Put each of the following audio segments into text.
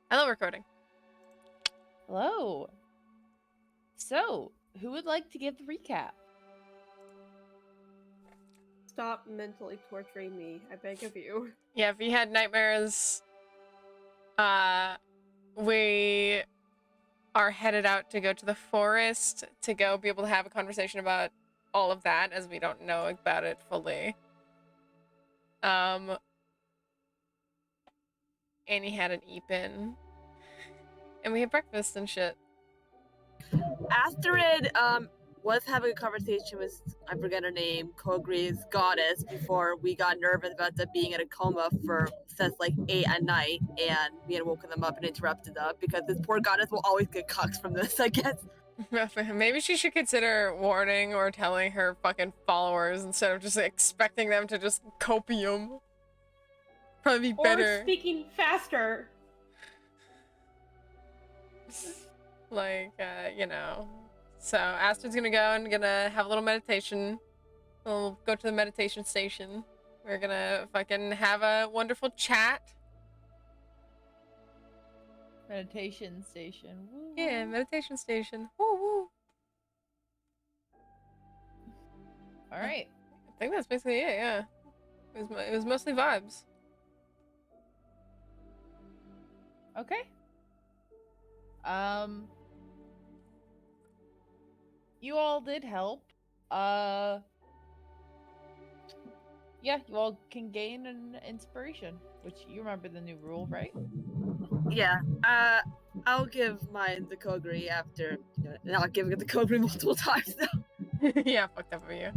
Hello, recording. Hello. So, who would like to give the recap? Stop mentally torturing me, I beg of you. Yeah, if you had nightmares, we are headed out to go to the forest to go be able to have a conversation about all of that, as we don't know about it fully. Annie had an Eepin, and we had breakfast and shit. Astrid was having a conversation with, I forget her name, Kogri's goddess, before we got nervous about them being in a coma since like 8 at night, and we had woken them up and interrupted them because this poor goddess will always get cucks from this, I guess. Maybe she should consider warning or telling her fucking followers instead of just expecting them to just copium. Probably be better. Or speaking faster. Like, you know. So Astrid's gonna go and gonna have a little meditation. We'll go to the meditation station. We're gonna fucking have a wonderful chat. Meditation station. Woo. Yeah, meditation station. Woo woo. All right. I think that's basically it. Yeah, it was mostly vibes. Okay. You all did help. Yeah, you all can gain an inspiration, which you remember the new rule, right? Yeah, I'll give mine to Kogri after not giving it to Kogri multiple times though. Yeah, fucked up of you.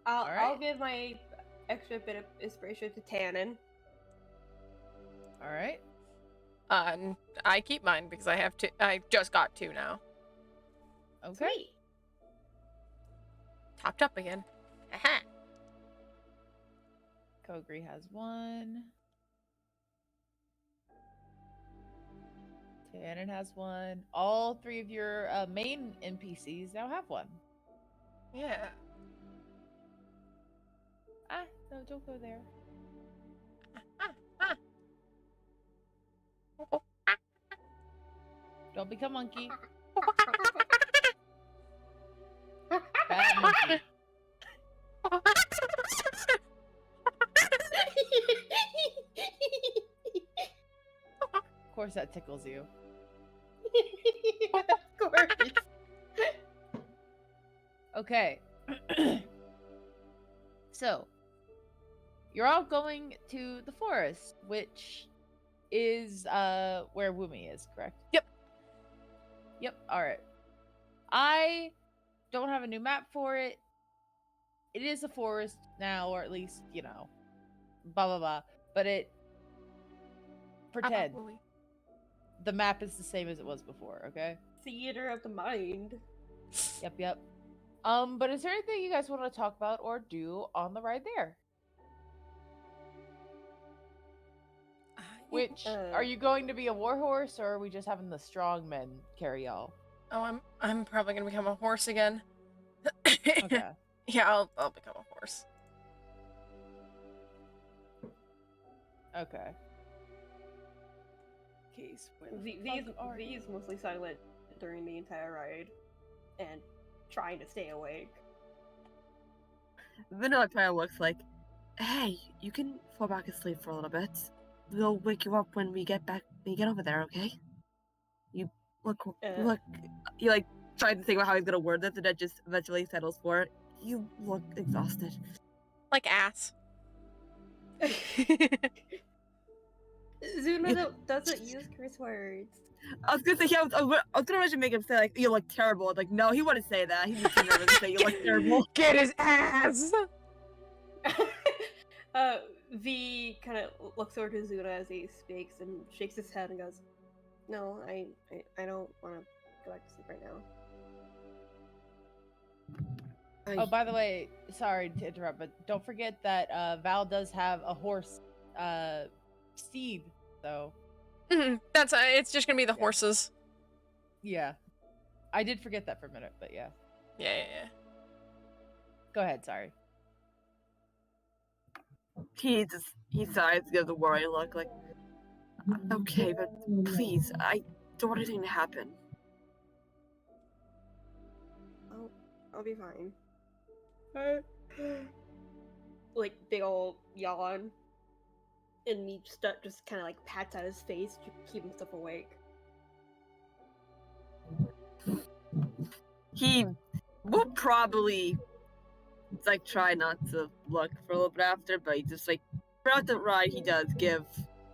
I'll give my extra bit of inspiration to Tannen. All right. I keep mine because I have two. I just got two now. Okay. Sweet. Topped up again. Aha. Kogri has one. Tannen has one. All three of your main NPCs now have one. Yeah. Ah, no, don't go there. Don't become monkey. Bad monkey. Of course that tickles you. Of course. Okay. So, you're all going to the forest, which is where Woomy is, correct? Yep. Yep, alright. I don't have a new map for it. It is a forest now, or at least, you know, blah blah blah. But pretend the map is the same as it was before, okay? Theater of the mind. Yep. But is there anything you guys want to talk about or do on the ride there? Which, are you going to be a warhorse, or are we just having the strong men carry y'all? Oh, I'm probably gonna become a horse again. Okay. Yeah, I'll become a horse. Okay. Case These mostly silent during the entire ride, and trying to stay awake. Vanilla probably looks like, hey, you can fall back asleep for a little bit. We'll wake you up when we get over there, okay? You look, you like trying to think about how he's gonna word this, and that just eventually settles for it. You look exhausted. Like ass. Zuna doesn't use curse words. I was gonna say, I was gonna imagine make him say like, you look terrible. Like, no, he wouldn't say that. He'd be too nervous to say you look terrible. Get his ass! V kind of looks over to Zuna as he speaks and shakes his head and goes, "No, I don't want to go back to sleep right now." Oh, by the way, sorry to interrupt, but don't forget that Val does have a horse steed, so... That's it's just gonna be the horses. Yeah. I did forget that for a minute, but yeah. Yeah. Go ahead, sorry. He sighs, gives a worried look, like, Okay, but please, I don't want anything to happen. I'll be fine. Like big old yawn, and he just kind of like pats at his face to keep himself awake. He will probably like try not to look for a little bit after, but he just like throughout the ride he does give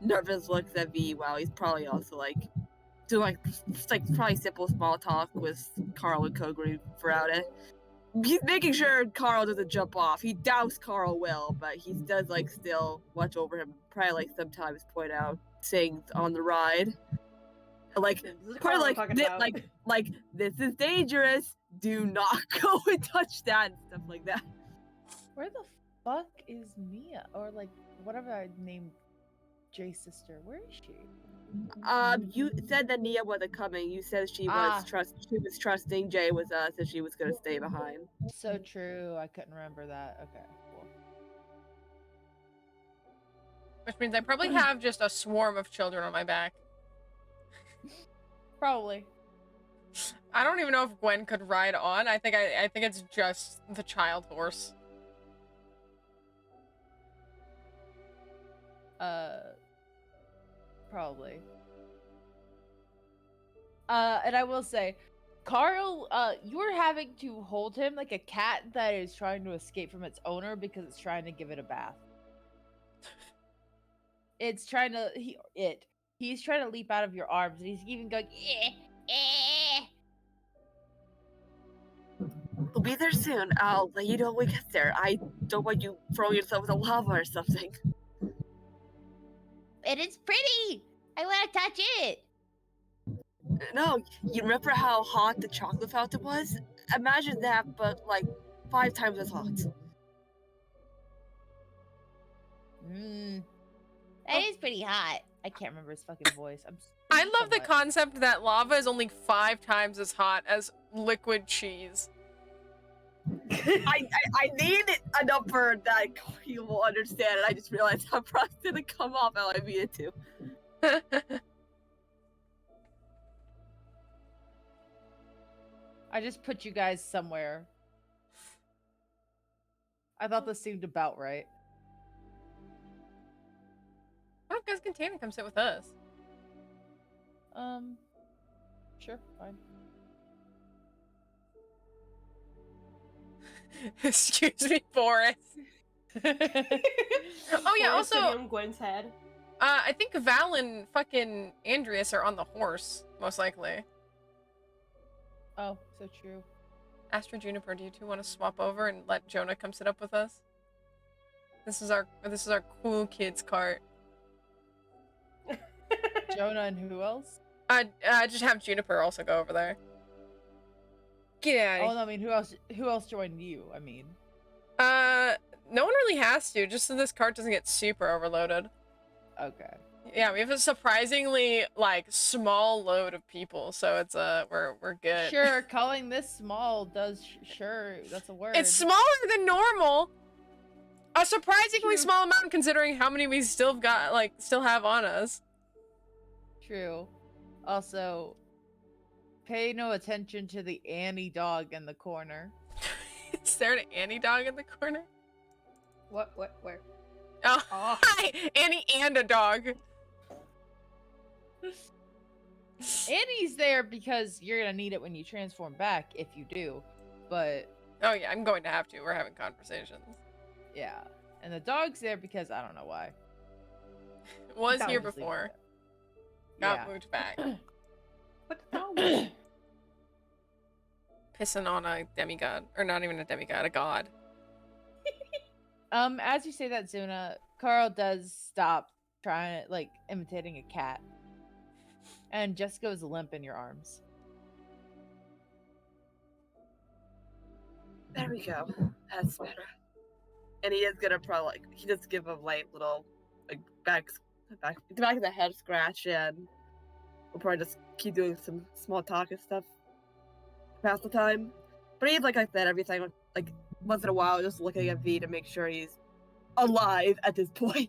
nervous looks at V while he's probably also like doing like just like probably simple small talk with Carl and Koguri throughout it. He's making sure Carl doesn't jump off. He doubts Carl will, but he does like still watch over him. Probably like sometimes point out things on the ride, like This is probably Carl I'm talking about. like this is dangerous. Do not go and touch that and stuff like that. Where the fuck is Mia? Or like whatever I named Jay's sister. Where is she? You said that Nia wasn't coming. You said she was trusting Jay was so she was gonna stay behind. So true. I couldn't remember that. Okay, cool. Which means I probably have just a swarm of children on my back. Probably. I don't even know if Gwen could ride on. I think it's just the child horse. Probably. And I will say, Carl, you're having to hold him like a cat that is trying to escape from its owner because it's trying to give it a bath. It's trying to he's trying to leap out of your arms, and he's even going We'll be there soon. I'll let you know when we get there. I don't want you throwing yourself in the lava or something. It is pretty. I want to touch it. No, you remember how hot the chocolate fountain was? Imagine that, but like 5 times as hot. That is pretty hot. I can't remember his fucking voice. I love the concept that lava is only 5 times as hot as liquid cheese. I need a number that you will understand, and I just realized how probably didn't come off how I mean it to. I just put you guys somewhere. I thought this seemed about right. Why don't guys Container come sit with us? Sure, fine. Excuse me, Boris. Oh yeah, Boris also sitting on Gwen's head. I think Val and fucking Andreas are on the horse, most likely. Oh, so true. Astra Juniper, do you two want to swap over and let Jonah come sit up with us? This is our cool kids cart. Jonah and who else? Just have Juniper also go over there. Get out of Oh, no, I mean, who else joined you? I mean, no one really has to, just so this cart doesn't get super overloaded. okay. Yeah, we have a surprisingly like small load of people, so it's we're good. Sure, calling this small does sure, that's a word. It's smaller than normal. A surprisingly True. small amount considering how many we still have on us. True. Also, pay no attention to the Annie dog in the corner. Is there an Annie dog in the corner? What? Where? Oh, Oh. hi, Annie and a dog. Annie's there because you're gonna need it when you transform back, if you do. But Oh yeah, I'm going to have to. We're having conversations. yeah, and the dog's there because I don't know why. Was That here would just leave before. it Got Yeah. moved back. What the dog? Pissing on a demigod, or not even a demigod, a god. As you say that, Zuna, Carl does stop trying to, like, imitating a cat. And just goes limp in your arms. There we go. That's better. And he is gonna probably like he just give a light little like back of the head scratch, and we'll probably just keep doing some small talk and stuff past the time. But he's like I said, everything like once in a while just looking at V to make sure he's alive at this point.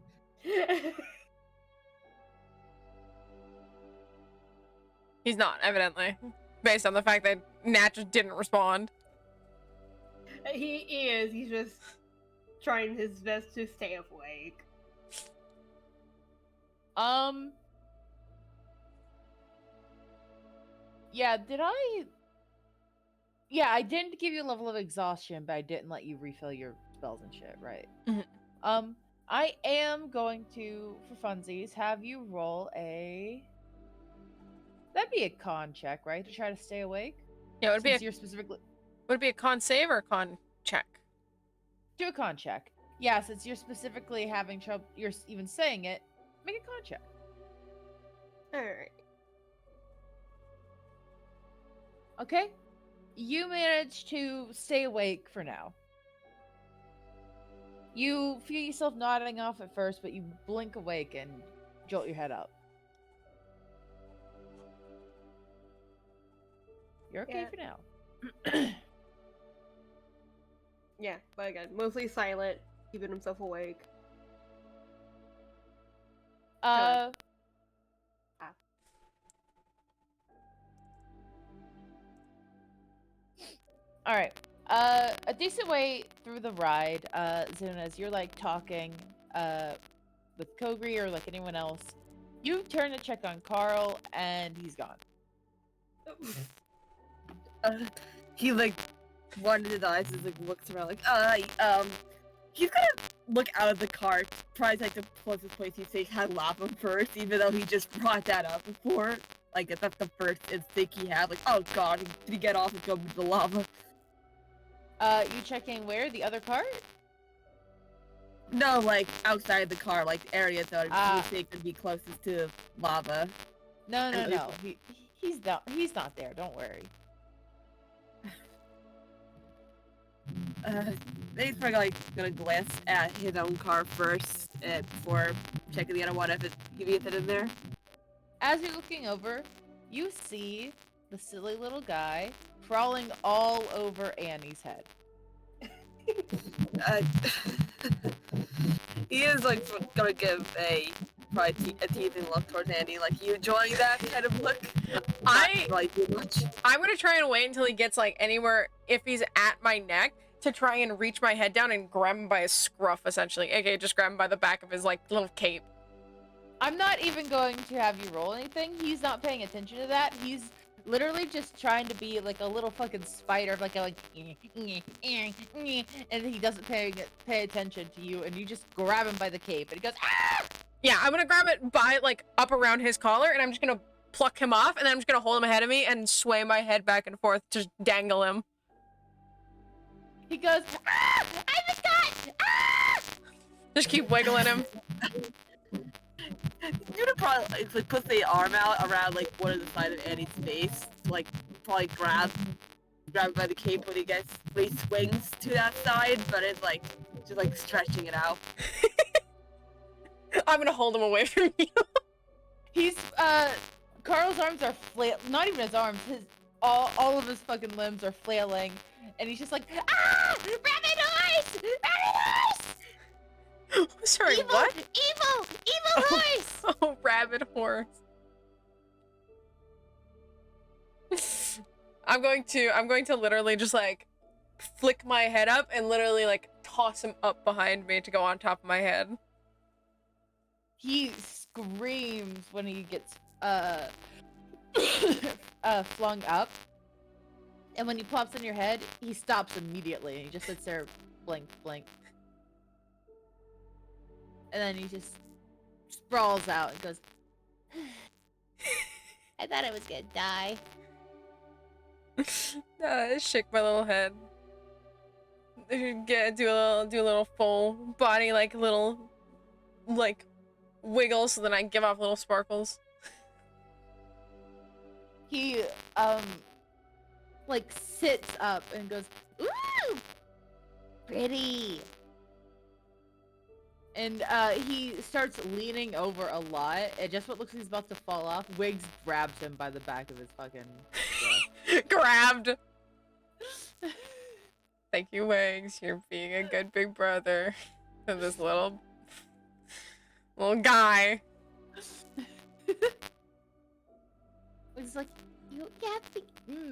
He's not, evidently. Based on the fact that Nat just didn't respond. He is. He's just trying his best to stay awake. Yeah, Yeah, I didn't give you a level of exhaustion, but I didn't let you refill your spells and shit, right? Mhm. I am going to, for funsies, have you roll a... That'd be a con check, right? To try to stay awake? Yeah, would Since you're specifically... it be a con save or a con check? Do a con check. Yeah, since you're specifically having trouble, you're even saying it, make a con check. Alright. Okay? You manage to stay awake for now. You feel yourself nodding off at first, but you blink awake and jolt your head up. You're okay for now. Yeah, but again, mostly silent, keeping himself awake. Alright. A decent way through the ride, Zuna, as you're like talking with Kogri or like anyone else, you turn to check on Carl and he's gone. He like wanders his eyes and like looks around like he's gonna look out of the car, probably like the closest place he'd say had lava first, even though he just brought that up before. Like that's the first instinct he had, like, oh god, did he get off and go into the lava? You checking where? The other cart? No, like outside the car, like the area that you think could be closest to lava. No. He's not there, don't worry. He's probably like gonna glance at his own car first before checking the other one if it's in there. As you're looking over, you see the silly little guy crawling all over Annie's head. He is like gonna give probably a teasing look towards Annie, like, you enjoying that kind of look? Like too much. I'm gonna try and wait until he gets like anywhere, if he's at my neck, to try and reach my head down and grab him by his scruff, essentially. AKA just grab him by the back of his like little cape. I'm not even going to have you roll anything. He's not paying attention to that. He's literally just trying to be like a little fucking spider, like and he doesn't pay attention to you, and you just grab him by the cape, and he goes, ah! Yeah, I'm gonna grab it by like up around his collar, and I'm just gonna pluck him off, and then I'm just gonna hold him ahead of me and sway my head back and forth, just dangle him. He goes, ah! I was caught! Ah! Just keep wiggling him. You're gonna probably like put the arm out around like one of the side of Annie's face, like probably grab by the cape when he swings to that side, but it's like just like stretching it out. I'm gonna hold him away from you. He's Carl's arms are not even his arms, his all of his fucking limbs are flailing, and he's just like, ah! Rabbit horse! Rabbit horse! Sorry, evil, what? Evil horse! Oh, rabbit horse. I'm going to literally just like flick my head up and literally like toss him up behind me to go on top of my head. He screams when he gets flung up, and when he plops on your head, he stops immediately and he just sits there, blink, and then he just sprawls out and goes, I thought I was gonna die. Shake my little head. Do a little full body like little like wiggle so then I give off little sparkles. He like sits up and goes, ooh, pretty. And he starts leaning over a lot, and just what looks like he's about to fall off, Wiggs grabs him by the back of his fucking Grabbed. Thank you, Wiggs. You're being a good big brother to this little guy. Wig's like, you have to.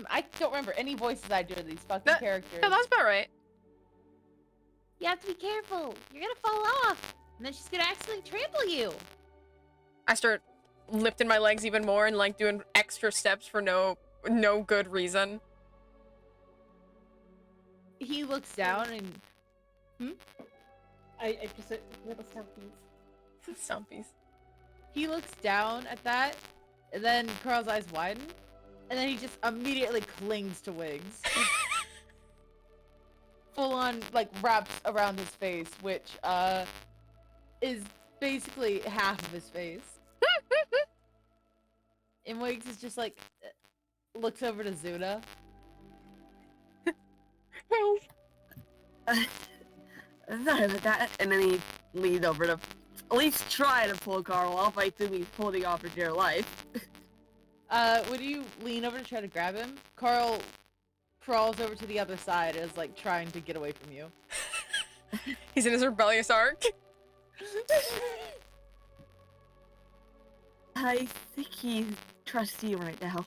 I don't remember any voices I do of these fucking characters. Yeah, that's about right. You have to be careful. You're gonna fall off, and then she's gonna accidentally trample you. I start lifting my legs even more and like doing extra steps for no good reason. He looks down and I just said little stumpies. Stumpies. he looks down at that, and then Carl's eyes widen, and then he just immediately clings to Wiggs. Full on, like, wraps around his face, which, is basically half of his face. And Wiggs is just like, looks over to Zuna. Sorry about that. And then he leaned over to at least try to pull Carl off. I assume he's holding off for dear life. When you lean over to try to grab him, Carl crawls over to the other side and is like trying to get away from you. He's in his rebellious arc. I think he trusts you right now.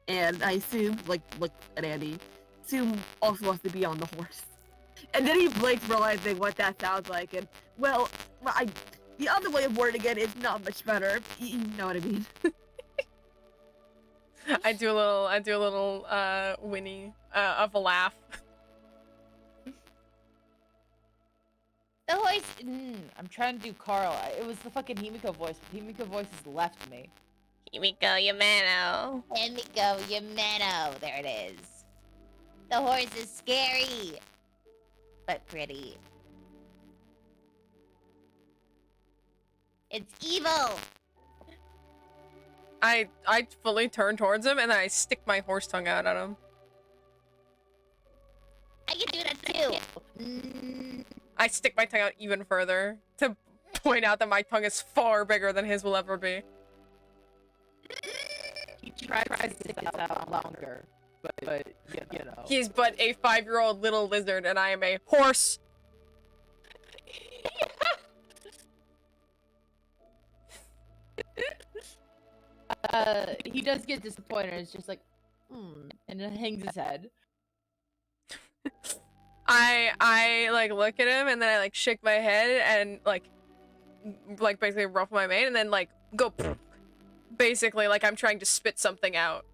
And I assume, like, look at Andy, assume also wants to be on the horse. And then he blinks, realizing what that sounds like, and, well, the other way of wording it is not much better. You know what I mean? I do a little whinny of a laugh. The horse. I'm trying to do Carl. It was the fucking Himiko voice, but Himiko voice has left me. Himiko Yamano. Himiko Yamano. There it is. The horse is scary, but pretty. It's evil. I fully turn towards him and then I stick my horse tongue out at him. I can do that too. I stick my tongue out even further to point out that my tongue is far bigger than his will ever be. He tries to stick it out longer, but you know. He's but a 5-year-old little lizard and I am a horse. He does get disappointed. It's just like, and then hangs his head. I like look at him and then I like shake my head and like basically ruffle my mane and then like go basically like I'm trying to spit something out.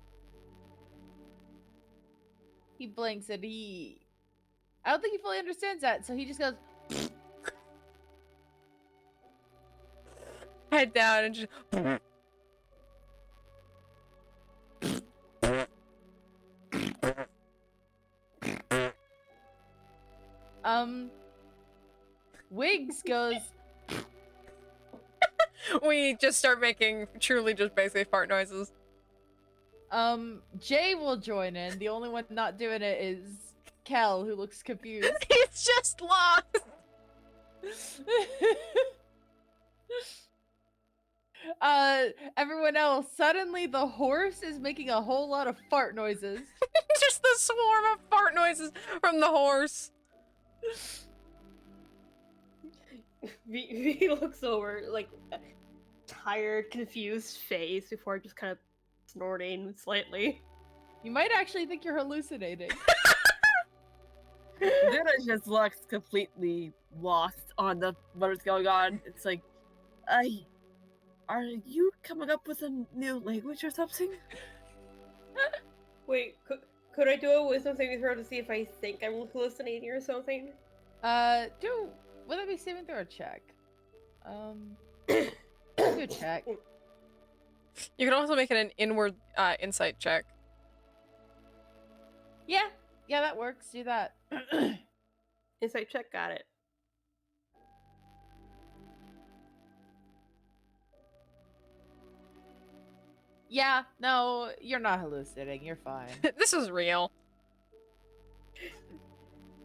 He blinks and I don't think he fully understands that, so he just goes Head down and just Wiggs goes we just start making truly just basically fart noises. Jay will join in. The only one not doing it is Kel, who looks confused. He's just lost. Everyone else, suddenly the horse is making a whole lot of fart noises. Just the swarm of fart noises from the horse. V looks over, like, tired, confused face before just kind of snorting slightly. You might actually think you're hallucinating. Zuna just looks completely lost on what is going on. It's like, are you coming up with a new language or something? Wait, could I do a wisdom saving throw to see if I think I'm hallucinating or something? Will it be saving throw or check? Do a check. You can also make it an inward insight check. Yeah, that works. Do that. Insight check, got it. Yeah, no, you're not hallucinating. You're fine. This is real.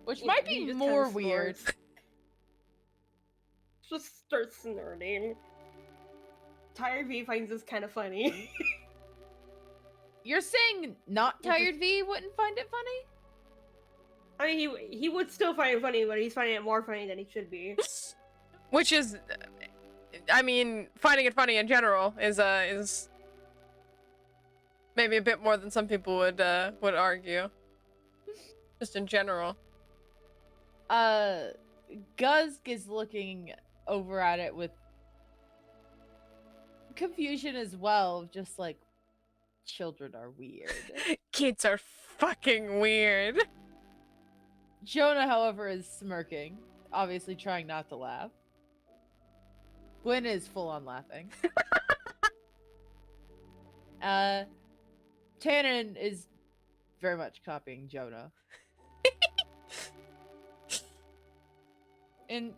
Which He- might he be just more kinda weird. snorts. Just starts snorting. Tired V finds this kind of funny. You're saying not tired V wouldn't find it funny? I mean, he would still find it funny, but he's finding it more funny than he should be. Which is, I mean, finding it funny in general is Maybe a bit more than some people would argue. Just in general. Guzg is looking over at it with confusion as well, just like, children are weird. Kids are fucking weird. Jonah, however, is smirking, obviously trying not to laugh. Gwen is full on laughing. Tannen is very much copying Jonah. And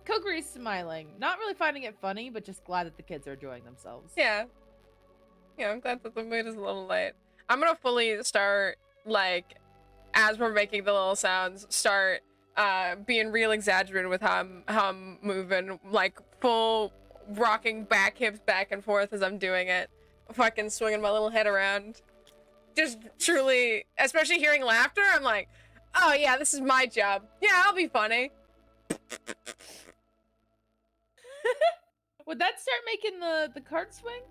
Kokori's smiling, not really finding it funny, but just glad that the kids are enjoying themselves. Yeah. Yeah, I'm glad that the mood is a little light. I'm gonna fully start, like, as we're making the little sounds, start being real exaggerated with how I'm moving, like full rocking back hips back and forth as I'm doing it, fucking swinging my little head around. Just truly, especially hearing laughter, I'm like, oh yeah, this is my job. Yeah, I'll be funny. Would that start making the cart swing?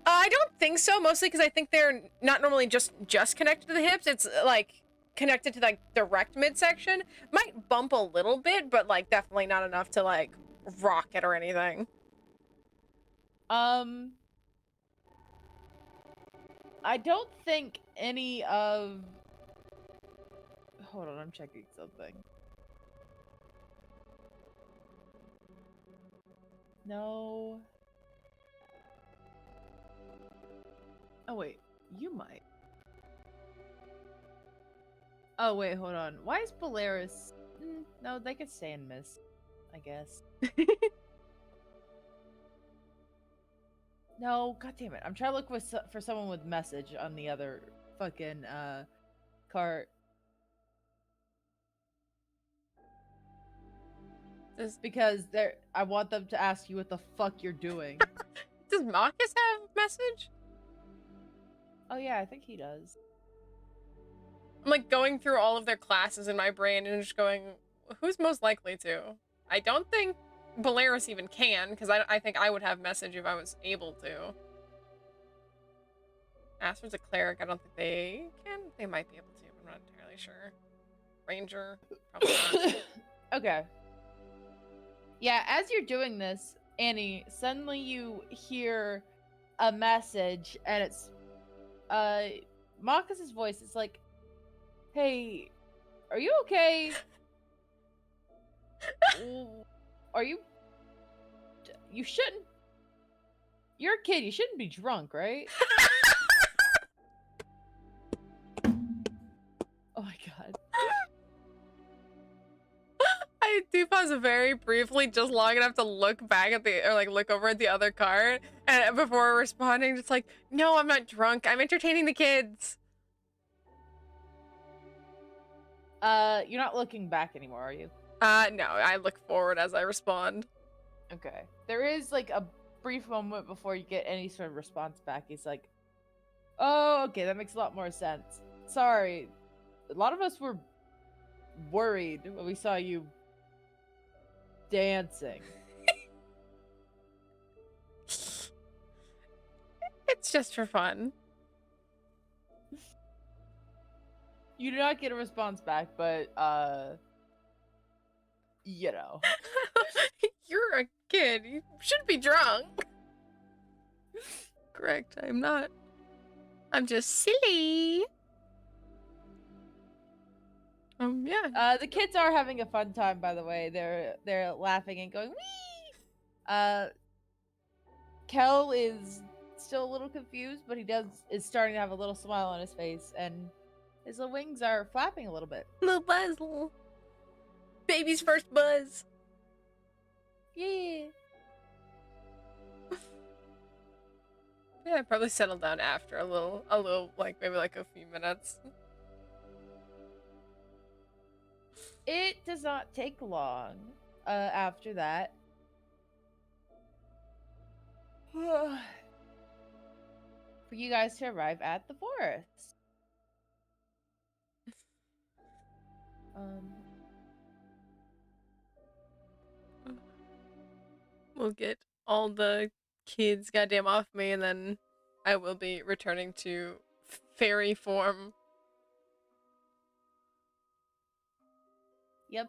I don't think so, mostly because I think they're not normally just connected to the hips. It's like connected to like direct midsection. Might bump a little bit, but like definitely not enough to like rock it or anything. I don't think any of... Hold on, I'm checking something. No. Oh, wait. You might. Oh, wait, hold on. Why is Polaris... no, they could stay in Mist, I guess. No, god damn it. I'm trying to look for someone with message on the other fucking, cart. Just because I want them to ask you what the fuck you're doing. Does Marcus have message? Oh yeah, I think he does. I'm like going through all of their classes in my brain and just going, who's most likely to? I don't think Polaris even can, because I think I would have message if I was able to. Aster's a cleric. I don't think they can. They might be able to, but I'm not entirely sure. Ranger, probably not. Okay. Yeah, as you're doing this, Annie, suddenly you hear a message, and it's Marcus's voice. It's like, "Hey, are you okay? Are you? You shouldn't. You're a kid. You shouldn't be drunk, right?" Oh my god. I do pause very briefly, just long enough to look back at or like look over at the other cart, and before responding, just like, no, I'm not drunk. I'm entertaining the kids. You're not looking back anymore, are you? No, I look forward as I respond. Okay. There is like a brief moment before you get any sort of response back. He's like, "Oh, okay, that makes a lot more sense. Sorry. A lot of us were worried when we saw you dancing." It's just for fun. You do not get a response back, but you know. You're a kid. You shouldn't be drunk. Correct, I'm not. I'm just silly. Yeah. The kids are having a fun time, by the way. They're laughing and going wee. Kel is still a little confused, but he is starting to have a little smile on his face, and his little wings are flapping a little bit. Little buzz, little baby's first buzz. Yeah. Yeah, probably settle down after a little, like maybe like a few minutes. It does not take long after that. For you guys to arrive at the forest. We'll get all the kids goddamn off me, and then I will be returning to fairy form. Yep.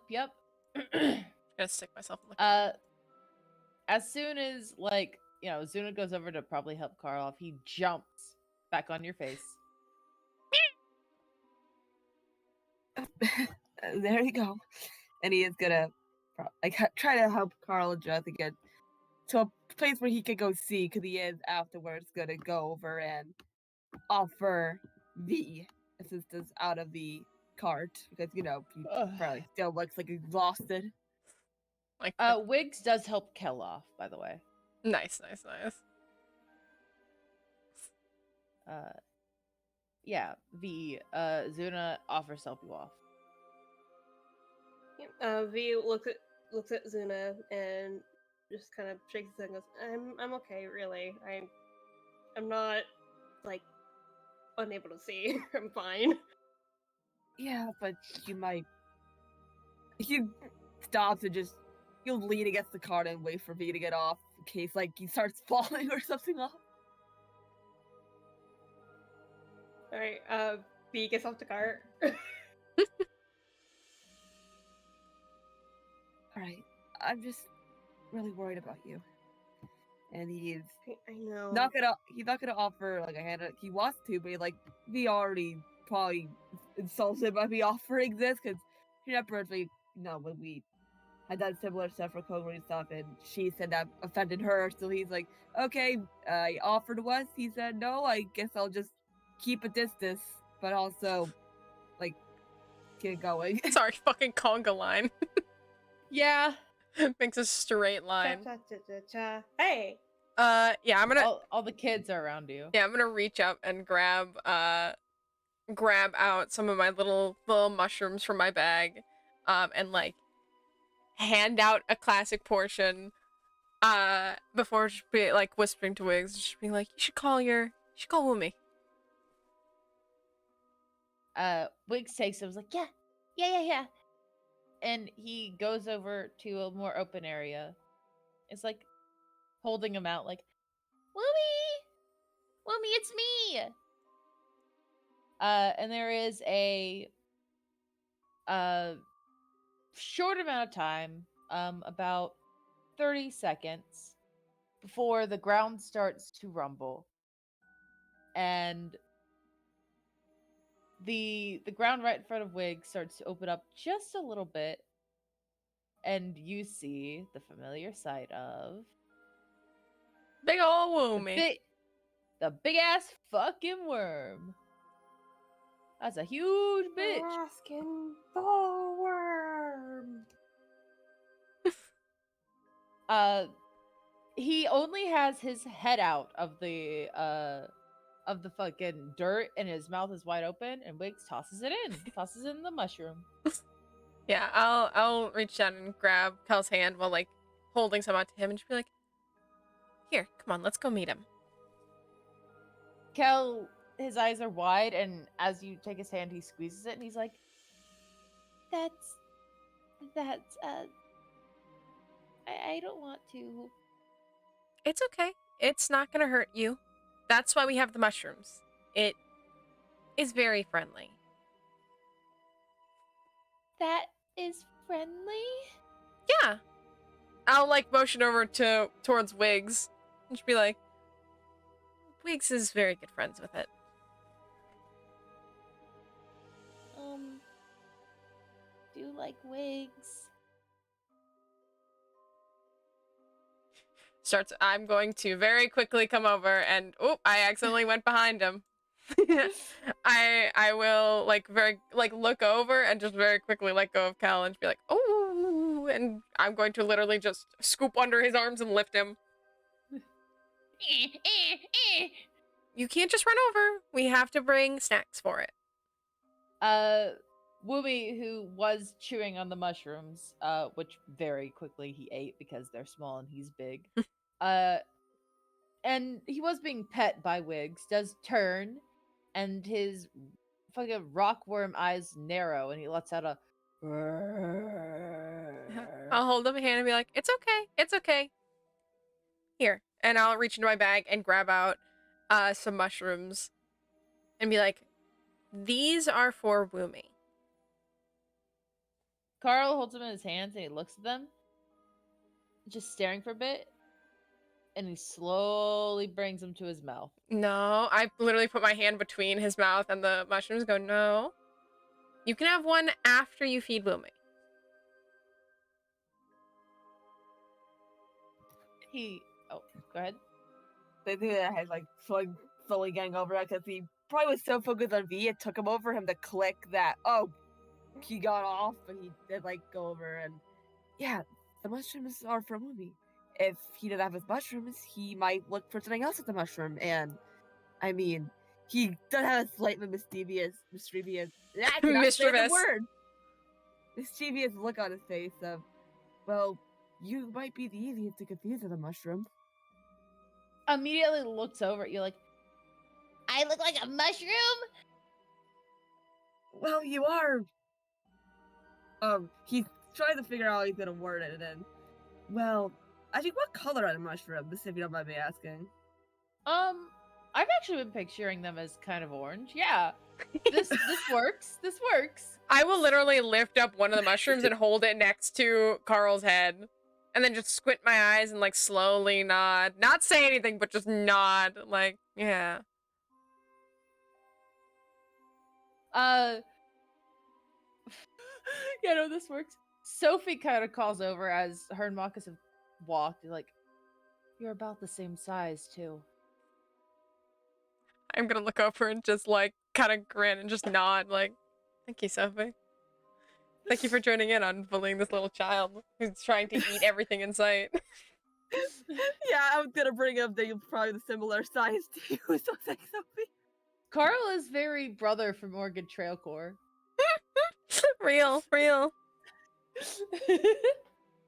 I'm gonna stick myself in the As soon as Zuna goes over to probably help Carl off, he jumps back on your face. There you go. And he is gonna try to help Carl and Jeth get to a place where he can go see, because he is afterwards gonna go over and offer the assistance out of the cart, because he probably still looks like exhausted. Like Wiggs does help Kel off, by the way. nice. Yeah, Zuna offers to help you off. V looks at Zuna and just kind of shakes his head and goes, I'm okay, really. I'm not like unable to see. I'm fine. Yeah, but you might. He stops and you'll lean against the cart and wait for V to get off in case he starts falling or something off. Alright, V gets off the cart. Alright, I'm just really worried about you. And he's I know. he's not gonna offer a hand. He wants to, but V already probably insulted by me offering this, because she never when we had done similar stuff for Kogri and stuff, and she said that offended her, so he's like, okay, I offered once, he said no, I guess I'll just keep a distance, but also, get going. Sorry, fucking conga line. Yeah. Makes a straight line. Cha. Hey! Yeah, I'm gonna... All the kids are around you. Yeah, I'm gonna reach up and grab out some of my little mushrooms from my bag, and hand out a classic portion, before just be whispering to Wiggs, just being like, you should call Woomy. Wiggs takes it, was like, yeah. And he goes over to a more open area. It's holding him out, Woomy, it's me. And there is a short amount of time, about 30 seconds, before the ground starts to rumble, and the ground right in front of Wig starts to open up just a little bit, and you see the familiar sight of Big ol' Woomy. the big ass fucking worm. That's a huge bitch. Asking the worm. He only has his head out of the fucking dirt, and his mouth is wide open, and Wiggs tosses in the mushroom. Yeah, I'll reach down and grab Kel's hand while holding some out to him and just be like, here, come on, let's go meet him. Kel, his eyes are wide, and as you take his hand, he squeezes it, and he's like, that's I don't want to. It's okay. It's not gonna hurt you. That's why we have the mushrooms. It is very friendly. That is friendly? Yeah. I'll motion over towards Wiggs and just be like, Wiggs is very good friends with it. Do you like Wiggs? I'm going to very quickly come over and, I accidentally went behind him. I will very look over and just very quickly let go of Cal and just be like, oh, and I'm going to literally just scoop under his arms and lift him. You can't just run over. We have to bring snacks for it. Woomy, who was chewing on the mushrooms, which very quickly he ate because they're small and he's big, and he was being pet by Wiggs, does turn, and his fucking rockworm eyes narrow, and he lets out a... I'll hold up a hand and be like, it's okay. Here. And I'll reach into my bag and grab out some mushrooms. and be like, these are for Woomy. Carl holds them in his hands and he looks at them, just staring for a bit, and he slowly brings them to his mouth. No, I literally put my hand between his mouth and the mushrooms. Go, no. You can have one after you feed Woomy. Oh, go ahead. I think that head like fully getting over it because he probably was so focused on V, it took him over him to click that, oh, he got off, but he did like go over and yeah, the mushrooms are for Woomy. If he didn't have his mushrooms, he might look for something else at the mushroom, and I mean, he does have a slightly mischievous, I cannot say the Mischievous. word, mischievous look on his face of, well, you might be the easiest to confuse with a mushroom. Immediately looks over at you like, I look like a mushroom? Well, you are. He's trying to figure out how he's gonna word it, and well, I think what color are the mushrooms, if you don't mind me asking? I've actually been picturing them as kind of orange. Yeah. This works. This works. I will literally lift up one of the mushrooms and hold it next to Carl's head. And then just squint my eyes and like slowly nod. Not say anything, but just nod. Like, yeah. Yeah, no, this works. Sophie kind of calls over as her and Marcus have walked. Like, you're about the same size, too. I'm gonna look over and just like kind of grin and just nod. Like, thank you, Sophie. Thank you for joining in on bullying this little child who's trying to eat everything in sight. Yeah, I was gonna bring up that you're probably the similar size to you, so thanks, Sophie. Carl is very brother from Oregon Trail Corps. Real.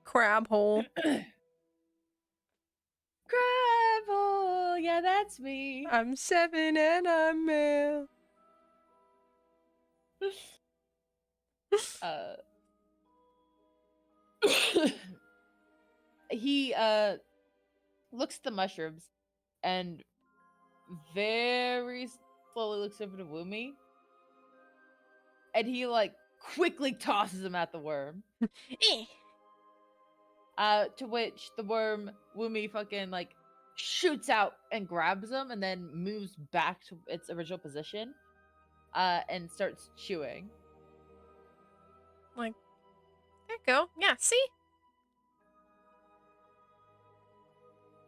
Crab hole. Crab hole, yeah, that's me. I'm 7 and I'm male. He looks at the mushrooms and very slowly looks over to Woomy, and he like quickly tosses him at the worm. To which the worm, Woomy, fucking like shoots out and grabs him, and then moves back to its original position, and starts chewing. Like, there you go. Yeah, see?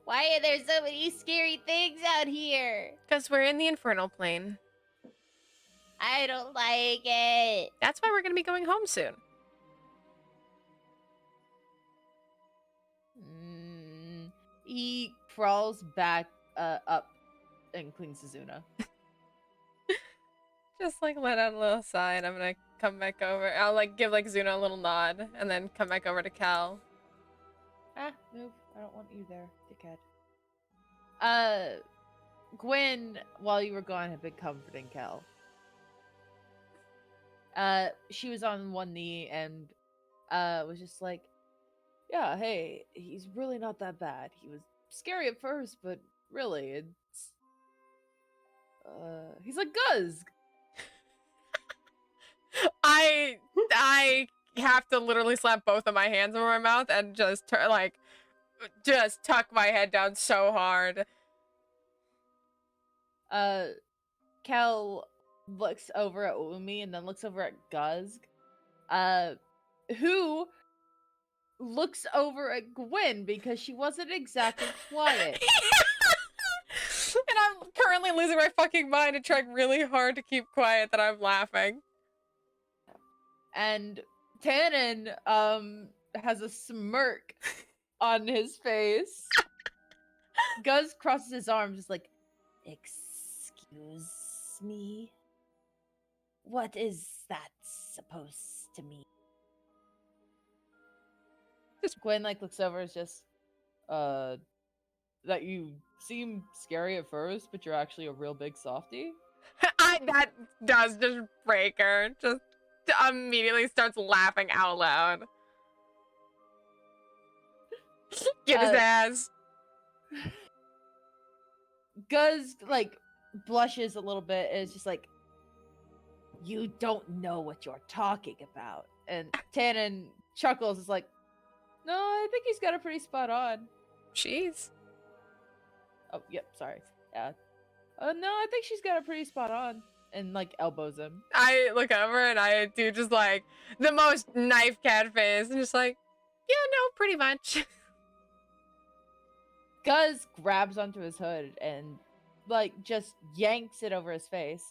Why are there so many scary things out here? Because we're in the infernal plane. I don't like it. That's why we're gonna be going home soon. He crawls back up and clings to Zuna. Just like let out a little sigh, and I'm gonna come back over. I'll like give like Zuna a little nod, and then come back over to Cal. Move. I don't want you there, dickhead. Gwen, while you were gone, had been comforting Cal. She was on one knee and was just like, yeah, hey, he's really not that bad. He was scary at first, but really, it's he's like Guzg. I have to literally slap both of my hands over my mouth and just just tuck my head down so hard. Cal looks over at Umi and then looks over at Guzg, who looks over at Gwen because she wasn't exactly quiet. And I'm currently losing my fucking mind and trying really hard to keep quiet that I'm laughing. And Tannen has a smirk on his face. Guz crosses his arms, just like, excuse me? What is that supposed to mean? Just Gwen like looks over, is just, that you seem scary at first, but you're actually a real big softie. That does just break her. Just immediately starts laughing out loud. Get his ass. Guz like blushes a little bit and is just like, you don't know what you're talking about. And Tannen chuckles, is like, no, I think he's got it pretty spot on. Jeez. Oh, yep, sorry. Yeah. No, I think she's got it pretty spot on. And like elbows him. I look over and I do just like the most knife cat face and just like, yeah, no, pretty much. Guz grabs onto his hood and like just yanks it over his face.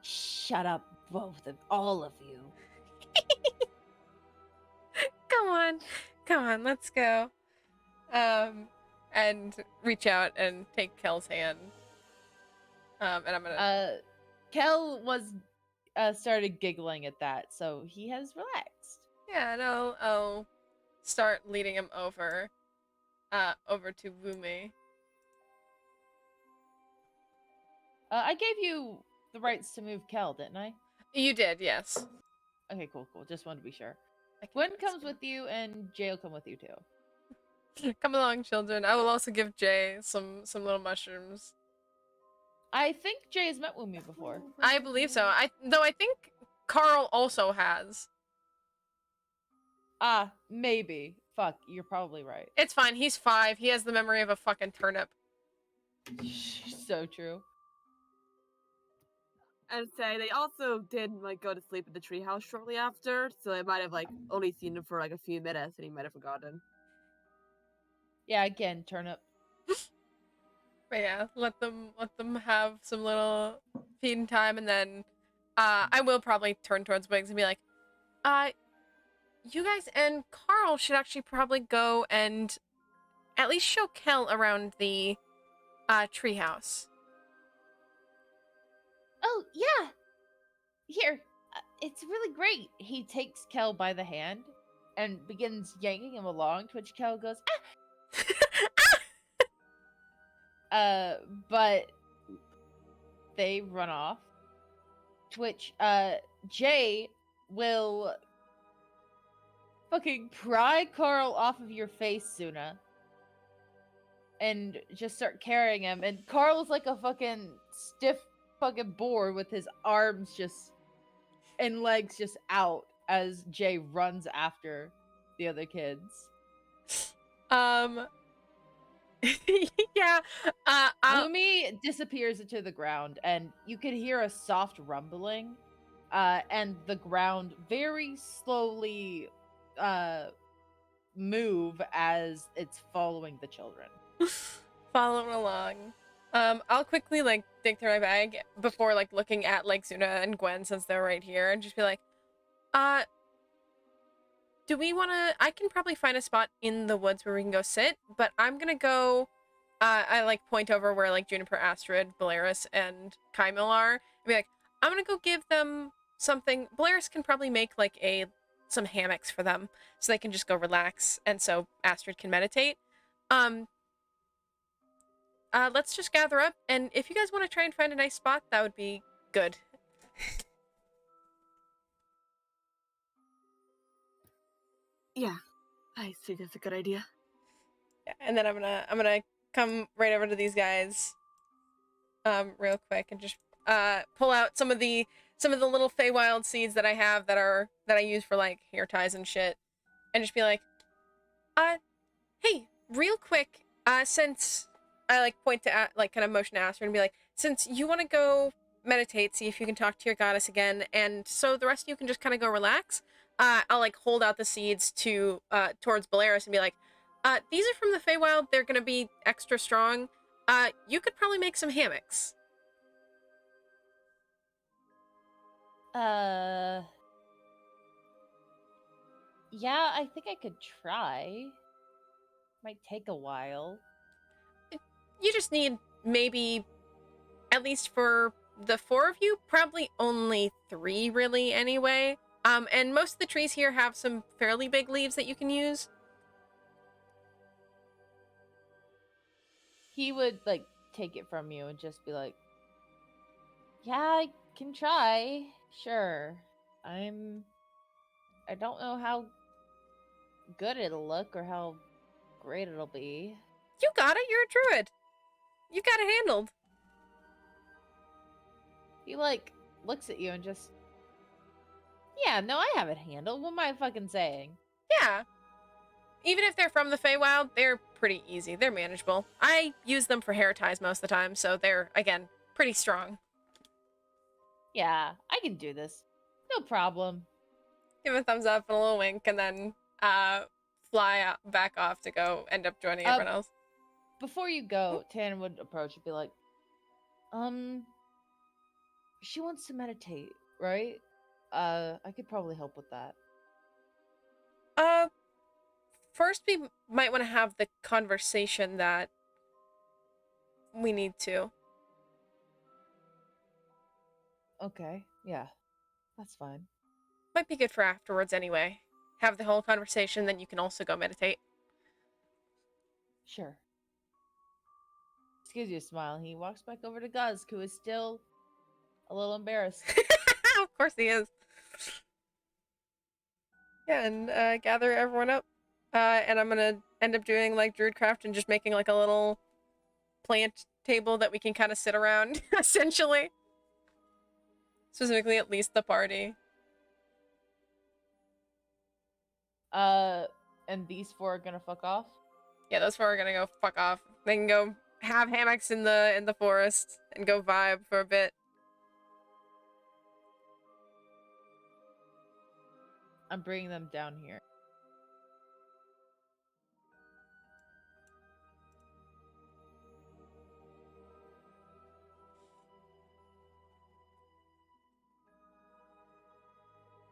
Shut up, all of you. Come on, let's go. And reach out and take Kel's hand. And I'm gonna. Kel was started giggling at that, so he has relaxed. Yeah, and I'll start leading him over to Wumi. I gave you the rights to move Kel, didn't I? You did, yes. Okay, cool. Just wanted to be sure. Gwen comes with you, and Jay will come with you too. Come along, children. I will also give Jay some little mushrooms. I think Jay has met Wumi before. I believe so. I think Carl also has. Maybe. Fuck, you're probably right. It's fine. He's 5. He has the memory of a fucking turnip. So true. And say they also did like go to sleep in the treehouse shortly after, so they might have like only seen him for like a few minutes, and he might have forgotten. Yeah, again, turnip. But yeah, let them have some little feeding time, and then I will probably turn towards Wiggs and be like, you guys and Carl should actually probably go and at least show Kel around the treehouse. Oh, yeah. Here, it's really great. He takes Kel by the hand and begins yanking him along, to which Kel goes, but they run off, to which Jay will fucking pry Carl off of your face, Suna, and just start carrying him, and Carl's like a fucking stiff fucking board with his arms just and legs just out as Jay runs after the other kids. Yeah. Lumi disappears into the ground, and you can hear a soft rumbling, and the ground very slowly move as it's following the children. Following along. I'll quickly like dig through my bag before like looking at like Zuna and Gwen since they're right here and just be like, do we wanna I can probably find a spot in the woods where we can go sit, but I'm gonna go I like point over where like Juniper, Astrid, Belaris, and Kymil are and be like, I'm gonna go give them something. Belaris can probably make like some hammocks for them so they can just go relax and so Astrid can meditate. Let's just gather up, and if you guys want to try and find a nice spot, that would be good. Yeah, I think that's a good idea. Yeah, and then I'm gonna come right over to these guys, real quick, and just pull out some of the little Feywild seeds that I have that I use for like hair ties and shit, and just be like, hey, real quick, since I like point to like kind of motion to Astrid and be like, since you want to go meditate, see if you can talk to your goddess again, and so the rest of you can just kind of go relax. I'll like hold out the seeds to towards Belaris and be like, these are from the Feywild. They're gonna be extra strong. You could probably make some hammocks. Yeah, I think I could try. Might take a while. You just need maybe, at least for the 4 of you, probably only 3 really anyway. And most of the trees here have some fairly big leaves that you can use. He would like take it from you and just be like, yeah, I can try. Sure. I don't know how good it'll look or how great it'll be. You got it, you're a druid. You got it handled. He like looks at you and just, yeah, no, I have it handled. What am I fucking saying? Yeah. Even if they're from the Feywild, they're pretty easy. They're manageable. I use them for hair ties most of the time, so they're, again, pretty strong. Yeah, I can do this. No problem. Give a thumbs up and a little wink, and then fly out, back off to go end up joining everyone else. Before you go, Tan would approach and be like, she wants to meditate, right? I could probably help with that. First we might want to have the conversation that we need to. Okay, yeah. That's fine. Might be good for afterwards anyway. Have the whole conversation, then you can also go meditate. Sure. Just gives you a smile. He walks back over to Guzk, who is still a little embarrassed. Of course he is. Yeah, and gather everyone up. And I'm gonna end up doing like Druidcraft and just making like a little plant table that we can kind of sit around, essentially. Specifically, at least the party. And these four are gonna fuck off? Yeah, those four are gonna go fuck off. They can go have hammocks in the forest and go vibe for a bit. I'm bringing them down here.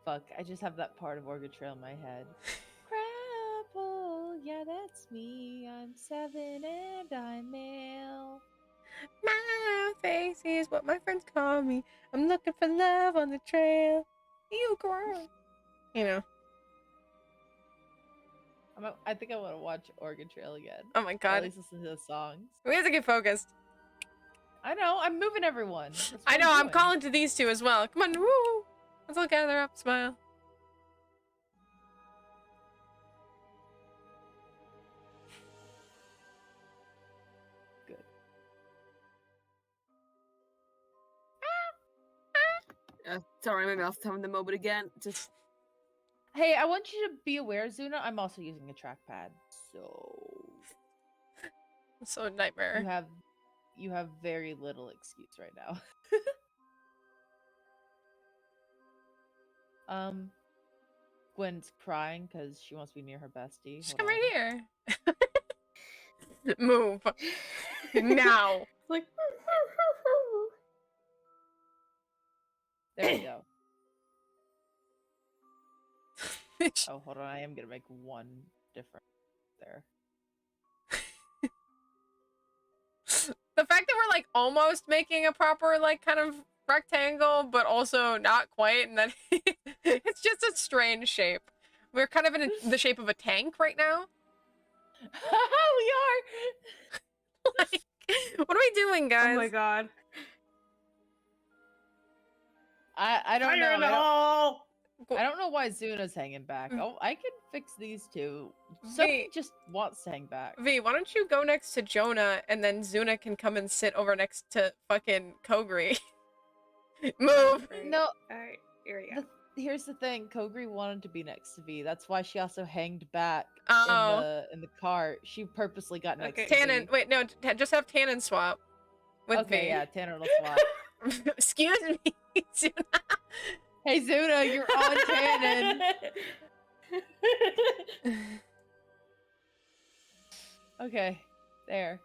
Fuck, I just have that part of Organ Trail in my head. Crapple, yeah, that's me. I'm 7 and I'm male. My face is what my friends call me. I'm looking for love on the trail. You girl. You know. I think I want to watch Organ Trail again. Oh my Or god. at least listen to the songs. We have to get focused. I know, I'm moving everyone. That's what I know, I'm doing. calling to these two as well. Come on, woo! Let's all gather up, smile. Good. Sorry, my mouth's having the moment again. Just Hey, I want you to be aware, Zuna, I'm also using a trackpad. So So nightmare. you have very little excuse right now. Gwen's crying because she wants to be near her bestie. Just Hold come on. right here. Move. Now. Like, There we go. Oh, hold on. I am gonna make one difference there. The fact that we're like almost making a proper like kind of rectangle, but also not quite, and then it's just a strange shape. We're kind of in the shape of a tank right now. We are. Like, what are we doing, guys? oh my god. I don't Fire in the know. hole! I don't know why Zuna's hanging back. Oh, I can fix these two. V- Somebody just wants to hang back. V, why don't you go next to Jonah, and then Zuna can come and sit over next to fucking Kogri. Move. Right. No, Alright, here we go. here's the thing. Kogri wanted to be next to V. That's why she also hanged back Oh. in the cart. She purposely got next Okay. to Tannen, V. wait, no, just have Tannen swap with Okay, V. yeah, Tanner will swap. Excuse me, Zuna. Hey Zuna, you're on Tannen. Okay, there.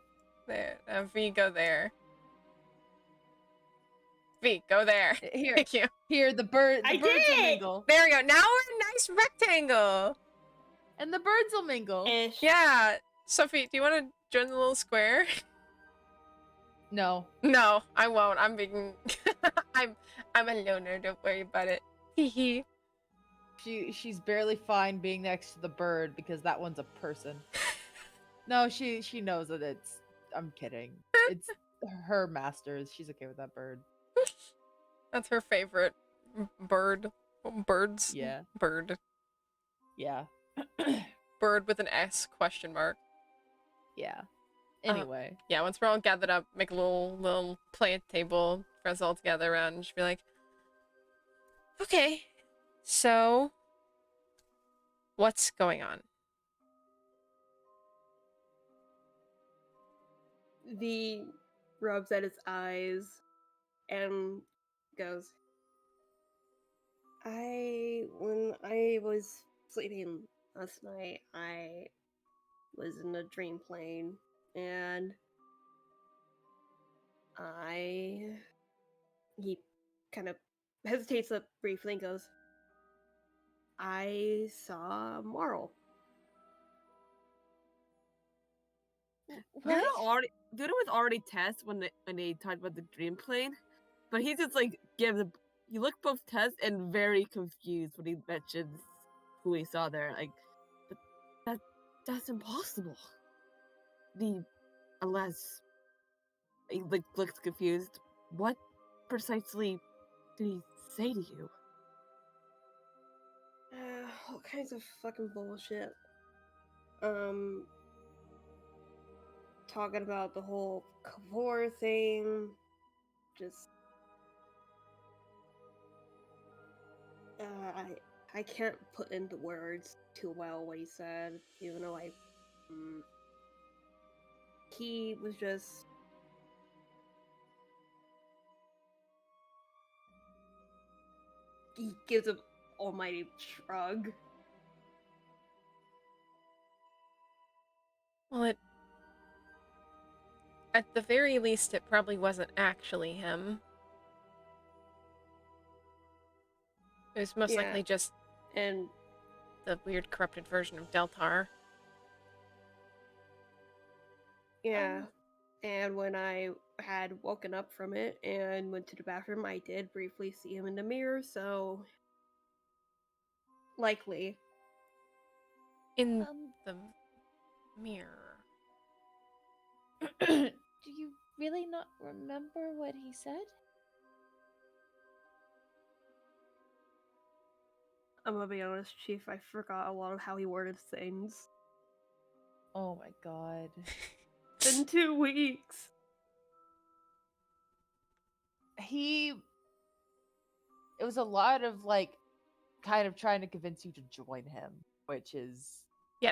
There, V, go there. V, go there. Here, Thank you. here, the birds I will did! mingle. There we go. Now we're a nice rectangle. And the birds will mingle. Ish. Yeah. Sophie, do you want to join the little square? No. No, I won't. I'm being. I'm a loner. Don't worry about it. Hee hee. She's barely fine being next to the bird because that one's a person. No, she knows that it's. I'm kidding. It's her masters. She's okay with that bird. That's her favorite bird. Birds. Yeah. Bird. Yeah. Bird with an S question mark. Yeah. Anyway. Yeah, once we're all gathered up, make a little play table for us all to gather around and just be like, okay, so what's going on? V rubs at his eyes and goes, when I was sleeping last night, I was in a dream plane, and he kind of hesitates up briefly and goes, I saw Moral. What? Duda was already Tess when they talked about the dream plane, but he just like you look both Tess and very confused when he mentions who he saw there. Like, but that's impossible. Unless he like looks confused. What precisely did he say to you? All kinds of fucking bullshit. Talking about the whole Kavor thing. Just, I can't put into words too well what he said, even though he was just. He gives an almighty shrug. Well, at the very least, it probably wasn't actually him. It was most likely just and the weird corrupted version of Deltar. Yeah. And when I had woken up from it and went to the bathroom, I did briefly see him in the mirror, so likely. In the mirror. Do you really not remember what he said? I'm gonna be honest, Chief, I forgot a lot of how he worded things. Oh my god. It's been 2 weeks. It was a lot of like kind of trying to convince you to join him, which is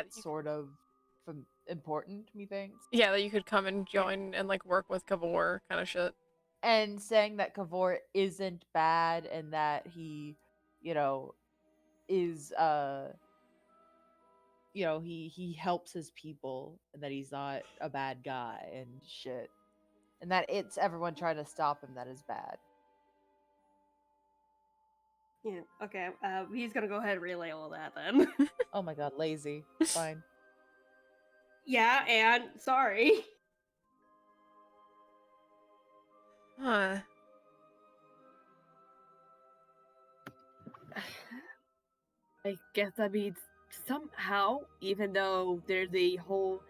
sort of important, methinks. Yeah, that you could come and join and like work with Kavor kind of shit. And saying that Kavor isn't bad and that he, is he helps his people and that he's not a bad guy and shit. And that it's everyone trying to stop him that is bad. Yeah, okay. He's gonna go ahead and relay all that then. Oh my god, lazy. Fine. Yeah, and sorry. Huh. I guess that means somehow, even though there's a whole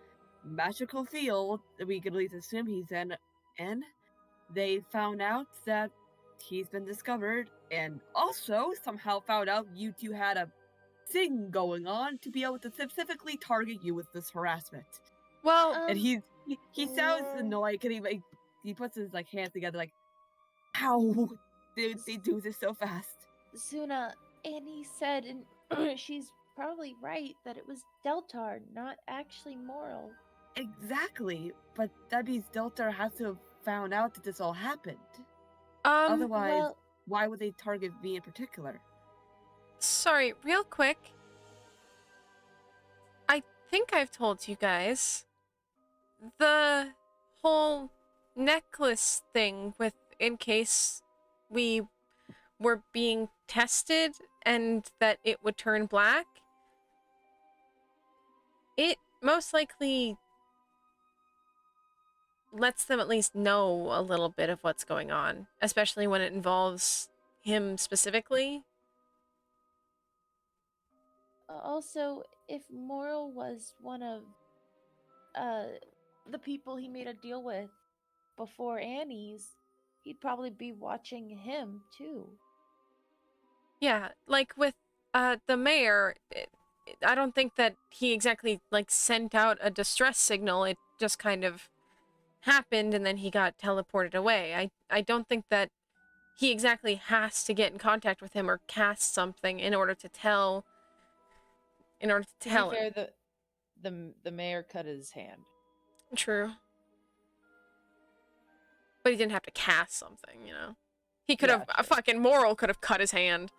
magical field that we could at least assume he's in, they found out that he's been discovered, and also somehow found out you two had a thing going on to be able to specifically target you with this harassment. Well, and he sounds annoyed because he puts his like hands together like, how did they do this so fast? Zuna, Annie said, and she's probably right, that it was Deltar, not actually Moral. Exactly, but that means Deltar has to have found out that this all happened. Otherwise, why would they target me in particular? Sorry, real quick. I think I've told you guys. The whole necklace thing with in case we were being tested and that it would turn black. It most likely lets them at least know a little bit of what's going on, especially when it involves him specifically. Also, if Moral was one of the people he made a deal with before Annie's, he'd probably be watching him too. Yeah, like with the mayor, I don't think that he exactly like sent out a distress signal. just kind of happened and then he got teleported away. I don't think that he exactly has to get in contact with him or cast something in order to tell To be him. fair, the mayor cut his hand. True. But he didn't have to cast something, you know. He could Yeah, have, a true. fucking Moral could have cut his hand.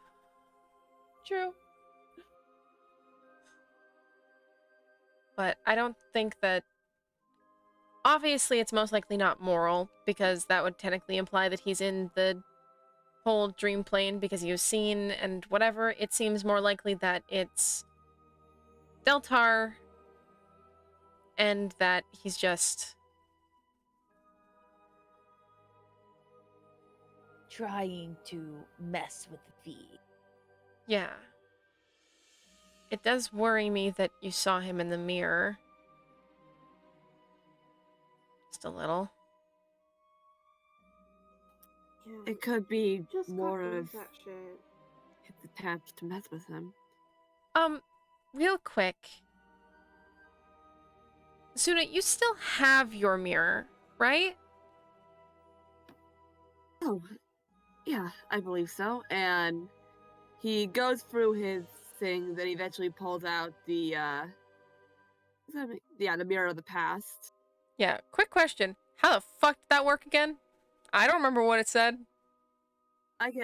True. But I don't think that, obviously it's most likely not Moral, because that would technically imply that he's in the whole dream plane because he was seen and whatever. It seems more likely that it's Deltar and that he's just Trying to mess with V. yeah. It does worry me that you saw him in the mirror. Just a little. Yeah. It could be Just more gotta of that shit. his attempt to mess with him. Real quick. Suna, you still have your mirror, right? Oh, yeah, I believe so. And he goes through his thing, then eventually pulls out the the mirror of the past. Yeah, quick question. How the fuck did that work again? I don't remember what it said. That's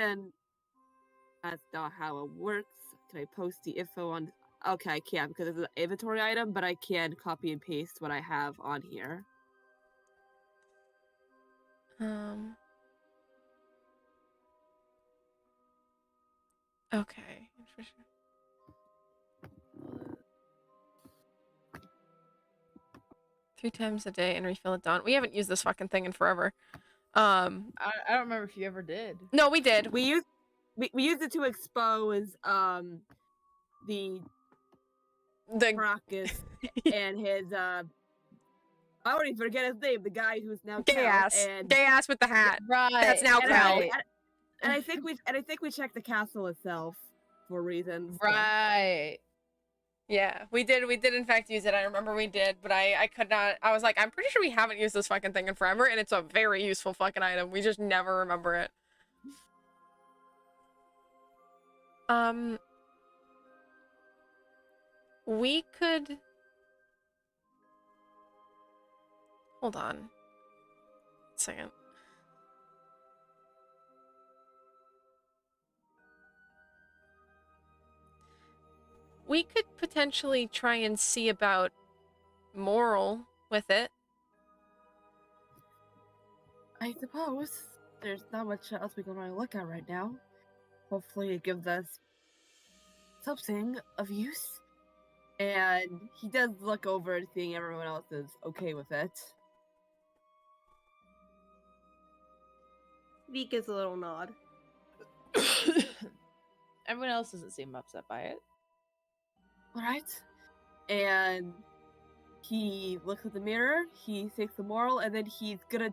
not how it works. Can I post the info on? Okay, I can't because it's an inventory item, but I can copy and paste what I have on here. Okay. 3 times a day and refill at dawn. We haven't used this fucking thing in forever. I don't remember if you ever did. No, we did. We used it to expose the Maracus and his I already forget his name, the guy who's now gay Cal, ass. and Gay ass with the hat. Right. That's now Cal. And I think we checked the castle itself for reasons. Right. Yeah, we did in fact use it. I remember we did, but I could not. I was like, I'm pretty sure we haven't used this fucking thing in forever, and it's a very useful fucking item. We just never remember it. We could... Hold on. A second. We could potentially try and see about Moral with it. I suppose there's not much else we can really look at right now. Hopefully it gives us something of use. And he does look over and seeing everyone else is okay with it. V gives a little nod. Everyone else doesn't seem upset by it. Alright. And he looks at the mirror, he takes the Moral, and then he's gonna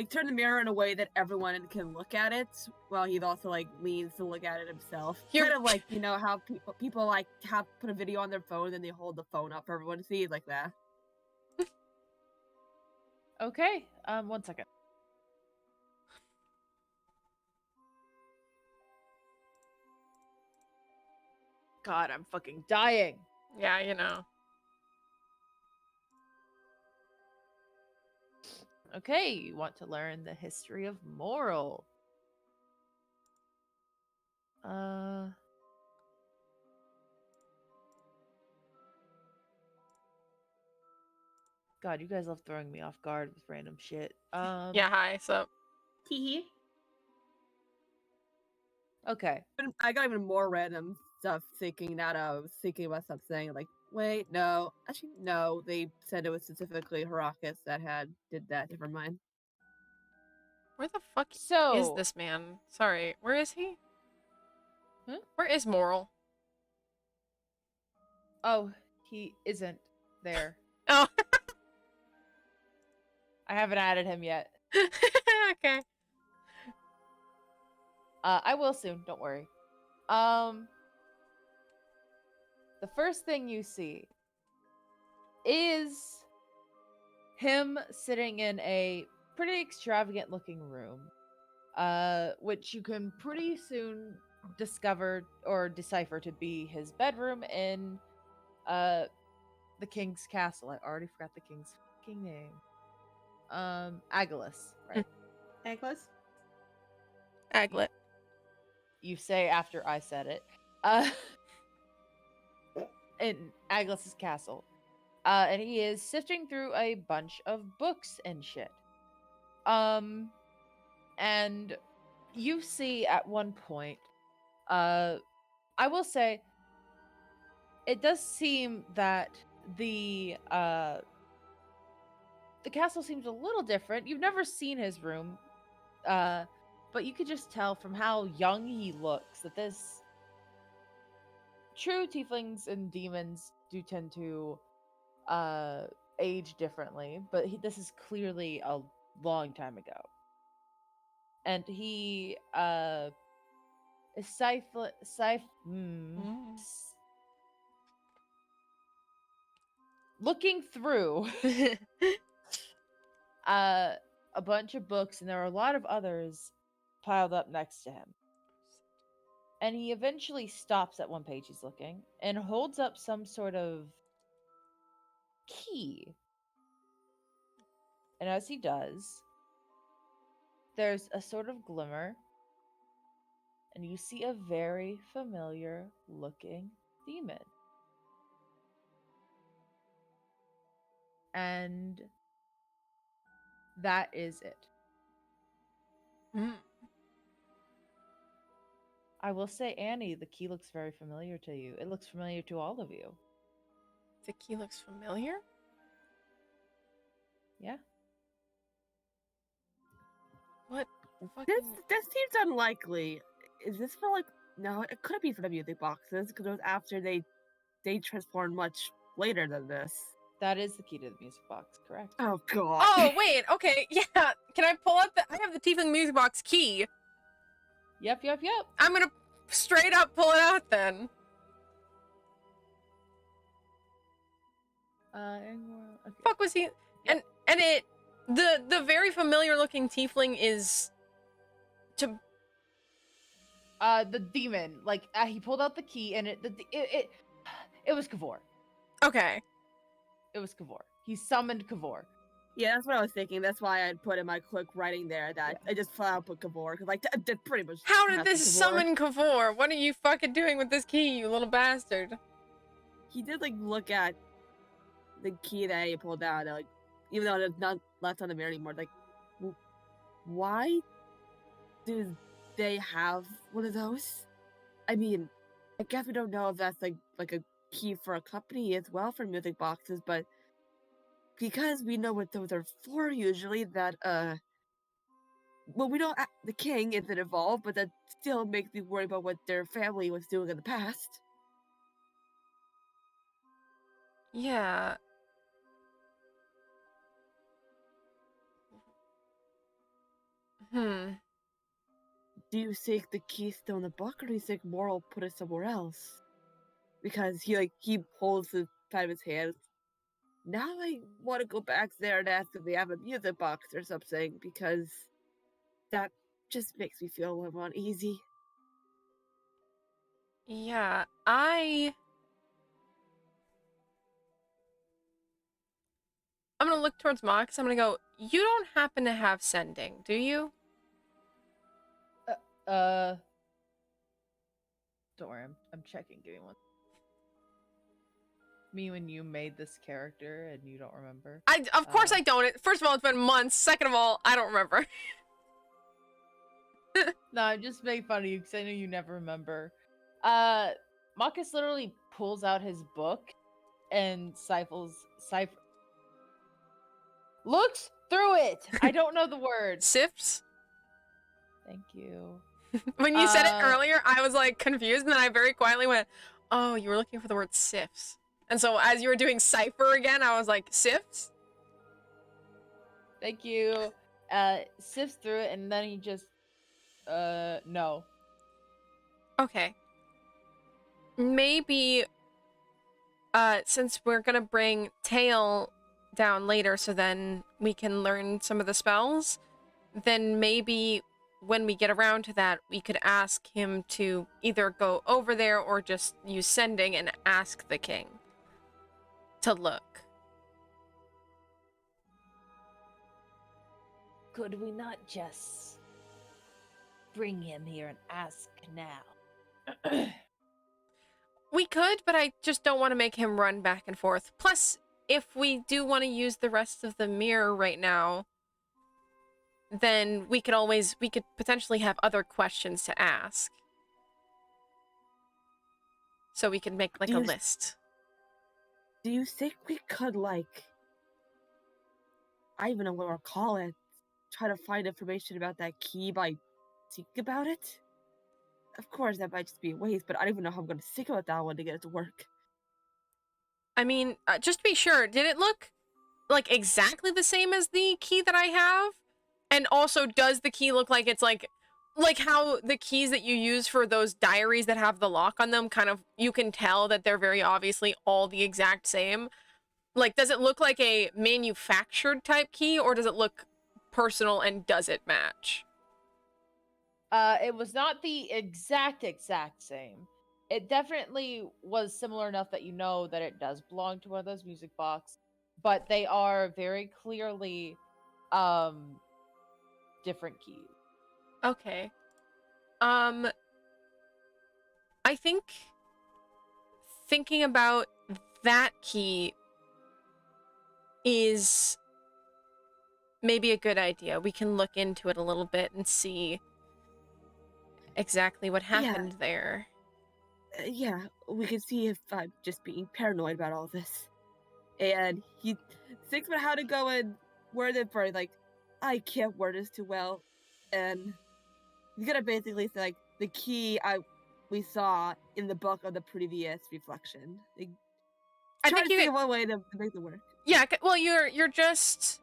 turn the mirror in a way that everyone can look at it, while he also leans to look at it himself. Kind of like, you know, how people have put a video on their phone and they hold the phone up for everyone to see, like that. Okay. 1 second. God, I'm fucking dying. Yeah, you know. Okay, you want to learn the history of Moral. God, you guys love throwing me off guard with random shit. Yeah, hi, so... Teehee. Okay. I got even more random stuff thinking about something like, wait, no. Actually, no. They said it was specifically Heracus that did that. Never mind. Where the fuck So is this man? Sorry, where is he? Huh? Where is Moral? Oh, he isn't there. Oh. I haven't added him yet. Okay. I will soon, don't worry. The first thing you see is him sitting in a pretty extravagant looking room, which you can pretty soon discover or decipher to be his bedroom in the king's castle. I already forgot the king's fucking name. Agilus, right? Agnes? Aglet. You say after I said it. In Agilus's castle. And he is sifting through a bunch of books and shit. And you see at one point, I will say, it does seem that the castle seems a little different. You've never seen his room, but you could just tell from how young he looks that this true tieflings and demons do tend to age differently, but this is clearly a long time ago. And he is looking through a bunch of books, and there are a lot of others piled up next to him. And he eventually stops at one page he's looking and holds up some sort of key. And as he does, there's a sort of glimmer, and you see a very familiar looking demon. And that is it. Mm. I will say, Annie, the key looks very familiar to you. It looks familiar to all of you. The key looks familiar? Yeah. What? This seems unlikely. Is this for like? No, it could be for the music boxes because it was after they transformed much later than this. That is the key to the music box, correct? Oh god. Oh wait, okay, yeah. Can I pull up I have the Tiefling music box key. Yep. I'm gonna straight up pull it out then. Okay. Fuck was he? Yep. And it the very familiar looking tiefling is to The demon, like he pulled out the key, and it was Kavor. okay. It was Kavor. He summoned Kavor. Yeah, that's what I was thinking. That's why I put in my quick writing there that I just flat out put Kavor because like that pretty much. How did has to this Kavor. summon Kavor? What are you fucking doing with this key, you little bastard? He did like look at the key that he pulled out, like even though it's not left on the mirror anymore. Like, why do they have one of those? I mean, I guess we don't know if that's like a key for a company as well for music boxes, but because we know what those are for usually, that well, we know the king isn't involved, but that still makes me worry about what their family was doing in the past. Yeah. Do you think the key's still in the book, or do you think Moral put it somewhere else? Because he holds the side of his hand. Now I want to go back there and ask if they have a music box or something, because that just makes me feel a little uneasy. Yeah, I'm gonna look towards Mox. I'm gonna go, you don't happen to have sending, do you? Don't worry, I'm checking. Give me one. Me when you made this character and you don't remember. Of course I don't. First of all, it's been months. Second of all, I don't remember. No, I'm just making fun of you because I know you never remember. Marcus literally pulls out his book and looks through it. I don't know the word. Sifts? Thank you. When you said it earlier, I was like confused, and then I very quietly went, oh, you were looking for the word sifts. And so as you were doing cipher again, I was like, sifts? Thank you. Sifts through it, and then he just, no. Okay. Maybe, since we're gonna bring Tail down later so then we can learn some of the spells, then maybe when we get around to that, we could ask him to either go over there or just use sending and ask the king to look. Could we not just bring him here and ask now? We could, but I just don't want to make him run back and forth. Plus, if we do want to use the rest of the mirror right now, then we could potentially have other questions to ask. So we could make like a list. Do you think we could, like, I even know what we'll call it, try to find information about that key by thinking about it? Of course, that might just be a waste, but I don't even know how I'm going to think about that one to get it to work. I mean, just to be sure, did it look like exactly the same as the key that I have? And also, does the key look like it's like how the keys that you use for those diaries that have the lock on them, kind of, you can tell that they're very obviously all the exact same? Like, does it look like a manufactured type key, or does it look personal and does it match? It was not the exact same. It definitely was similar enough that you know that it does belong to one of those music box, but they are very clearly different keys. Okay. I think thinking about that key is maybe a good idea. We can look into it a little bit and see exactly what happened there. Yeah, we can see if I'm just being paranoid about all this. And he thinks about how to go and word it for, like, I can't word this too well. And he's gonna basically say, like, the key we saw in the book of the previous reflection. Like, I try think to you think could, of one way to make it work. yeah, well, you're just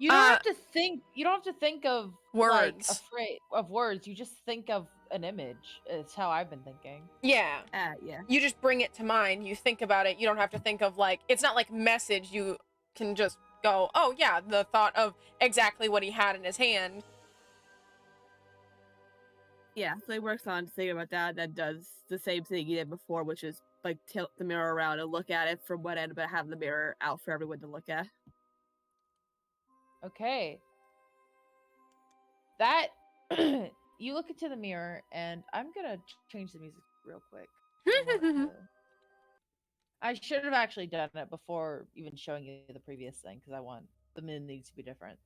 You don't have to think. You don't have to think of words. like of words. You just think of an image. It's how I've been thinking. Yeah. Yeah. You just bring it to mind. You think about it. You don't have to think of, like, it's not like message. You can just go, oh yeah, the thought of exactly what he had in his hand. Yeah, so he works on thinking about that, then does the same thing he did before, which is, like, tilt the mirror around and look at it from one end, but have the mirror out for everyone to look at. Okay. That you look into the mirror, and I'm gonna change the music real quick. I should have actually done it before even showing you the previous thing because I want the moon needs to be different.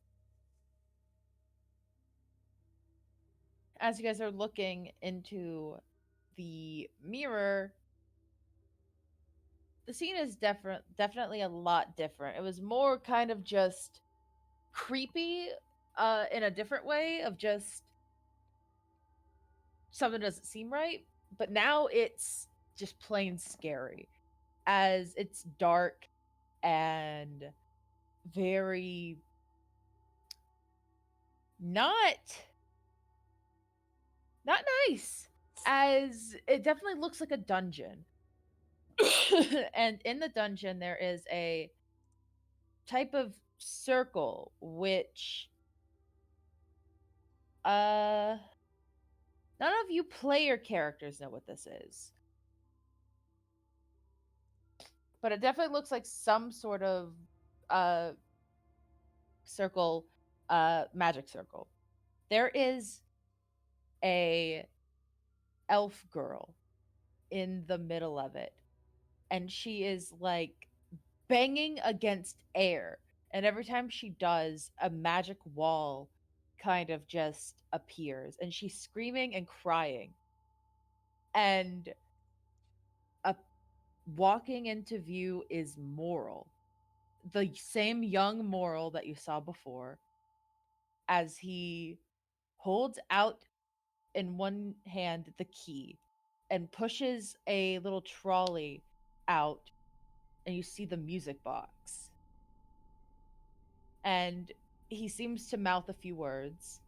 As you guys are looking into the mirror, the scene is definitely a lot different. It was more kind of just creepy in a different way of just something doesn't seem right, but now it's just plain scary as it's dark and very not nice, as it definitely looks like a dungeon. And in the dungeon there is a type of circle which none of you player characters know what this is, but it definitely looks like some sort of circle, magic circle. There is a elf girl in the middle of it, and she is like banging against air, and every time she does, a magic wall kind of just appears, and she's screaming and crying, and walking into view is Moral, the same young Moral that you saw before, as he holds out in one hand the key and pushes a little trolley out, and you see the music box. And he seems to mouth a few words.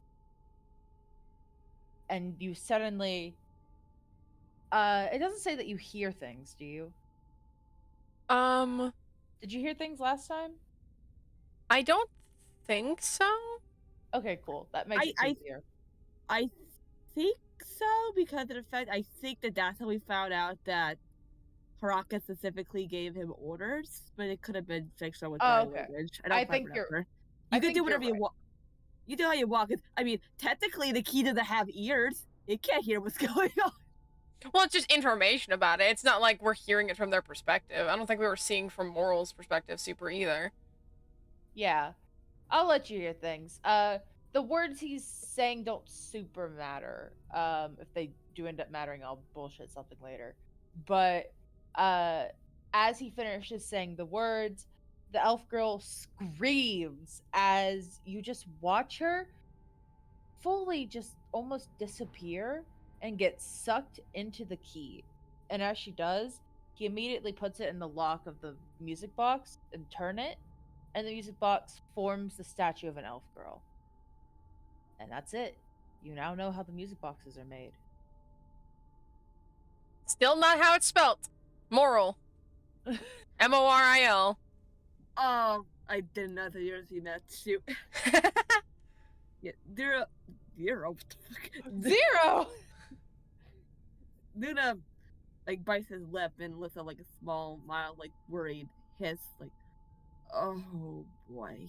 And you suddenly it doesn't say that you hear things, do you? Um Did you hear things last time? I don't think so. Okay, cool. That makes it easier. I think so, because of the fact I think that's how we found out that Haraka specifically gave him orders, but it could have been fictional with body Okay. language. I don't I quite think you're. remember. I You can think do whatever you're you want. You do how you walk. I mean, technically, the key doesn't have ears. It can't hear what's going on. Well, it's just information about it. It's not like we're hearing it from their perspective. I don't think we were seeing from Moral's perspective super either. Yeah. I'll let you hear things. The words he's saying don't super matter. If they do end up mattering, I'll bullshit something later. But as he finishes saying the words, the elf girl screams as you just watch her fully just almost disappear and get sucked into the key. And as she does, he immediately puts it in the lock of the music box and turn it, and the music box forms the statue of an elf girl. And that's it. You now know how the music boxes are made. Still not how it's spelt. Moral. Moril. I didn't know that yours you that shoot. Yeah, zero. What the fuck? Zero! Luna, like, bites his lip and lets out, like, a small, mild, like, worried hiss, like, oh boy.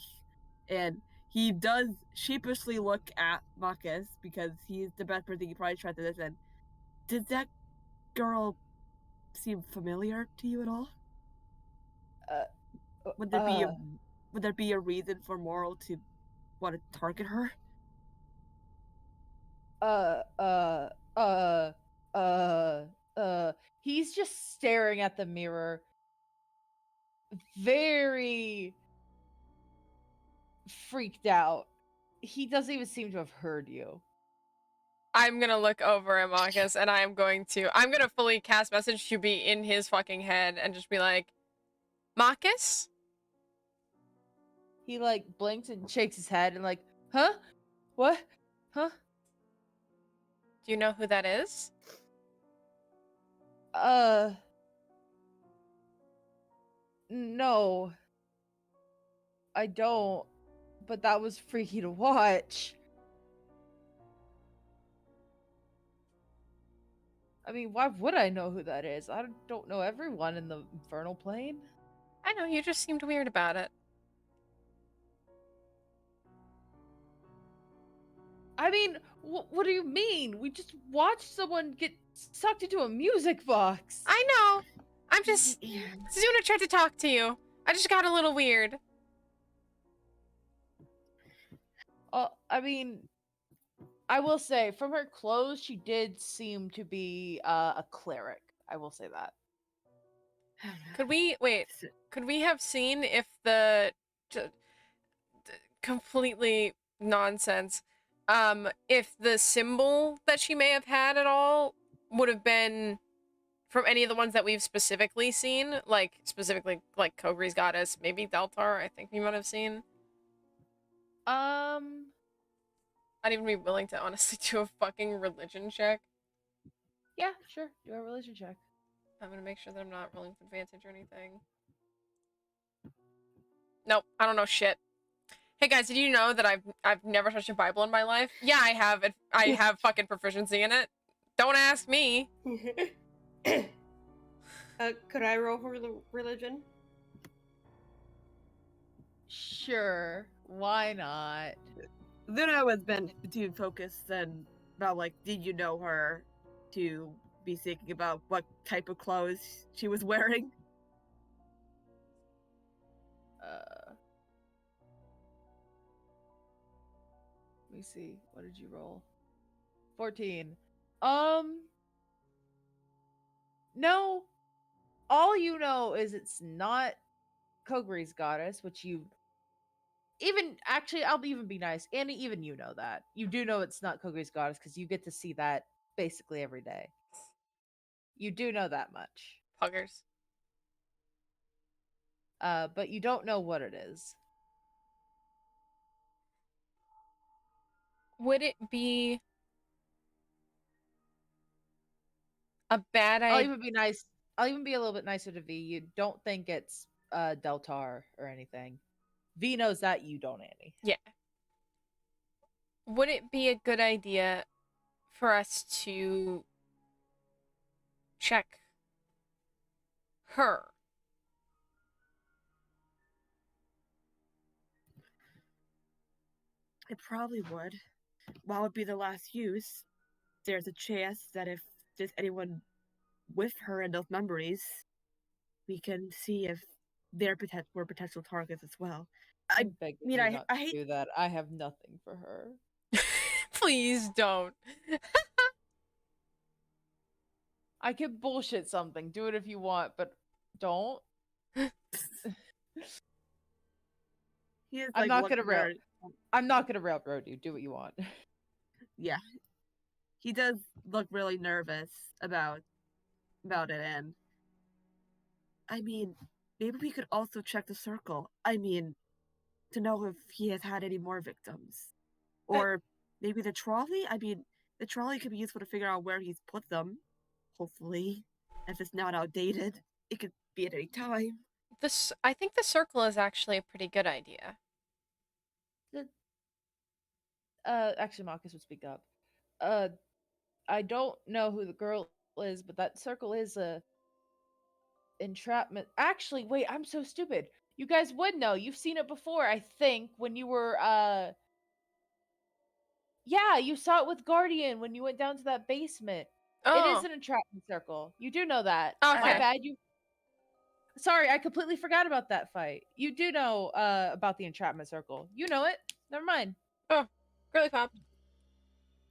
And he does sheepishly look at Marcus because he's the best person he probably trusted this. And does that girl seem familiar to you at all? Would there be a reason for Moral to want to target her? He's just staring at the mirror, very freaked out. He doesn't even seem to have heard you. I'm gonna look over at Marcus and I'm gonna fully cast message to be in his fucking head and just be like, Marcus? He like blinks and shakes his head and like, huh? What? Huh? Do you know who that is? No. I don't. But that was freaky to watch. I mean, why would I know who that is? I don't know everyone in the infernal plane. I know, you just seemed weird about it. I mean, what do you mean? We just watched someone get sucked into a music box. I know. I'm just... Zuna tried to talk to you. I just got a little weird. I mean, I will say, from her clothes, she did seem to be a cleric. I will say that. Could we have seen if the completely nonsense, if the symbol that she may have had at all would have been from any of the ones that we've specifically seen, like specifically like Kogri's goddess, maybe Deltar, I think we might have seen. I'd even be willing to honestly do a fucking religion check. Yeah, sure. Do a religion check. I'm gonna make sure that I'm not rolling with advantage or anything. Nope, I don't know shit. Hey guys, did you know that I've never touched a Bible in my life? Yeah, I have. I have fucking proficiency in it. Don't ask me. Could I roll for religion? Sure. Why not? Luna has been too focused and about, like, did you know her, to be thinking about what type of clothes she was wearing. Let me see. What did you roll? 14. No. All you know is it's not Kogri's goddess, which you even actually I'll even be nice. Annie, even you know that. You do know it's not Kogri's goddess because you get to see that basically every day. You do know that much. Puggers. But you don't know what it is. Would it be a bad I'll idea? even be nice. I'll even be a little bit nicer to V. You don't think it's Deltar or anything. V knows that, you don't, Annie. Yeah. Would it be a good idea for us to check her? It probably would. While it would be the last use, there's a chance that if there's anyone with her and those memories, we can see if were potential targets as well. I I'm begging mean, you not I to hate. do that. I have nothing for her. Please don't. I could bullshit something. Do it if you want, but don't. He is I'm like not one gonna rail. very. I'm not gonna railroad you. Do what you want. Yeah, he does look really nervous about it, and I mean, maybe we could also check the circle. I mean, to know if he has had any more victims, or maybe the trolley. I mean, the trolley could be useful to figure out where he's put them. Hopefully, if it's not outdated, it could be at any time. I think the circle is actually a pretty good idea. Actually, Marcus would speak up. I don't know who the girl is, but that circle is a entrapment. Actually, wait, I'm so stupid. You guys would know. You've seen it before, I think, when you were yeah, you saw it with Guardian when you went down to that basement. It is Oh, an entrapment circle. You do know that. My okay. bad. You Sorry, I completely forgot about that fight. You do know about the entrapment circle. You know it. Never mind. Oh, girly pop.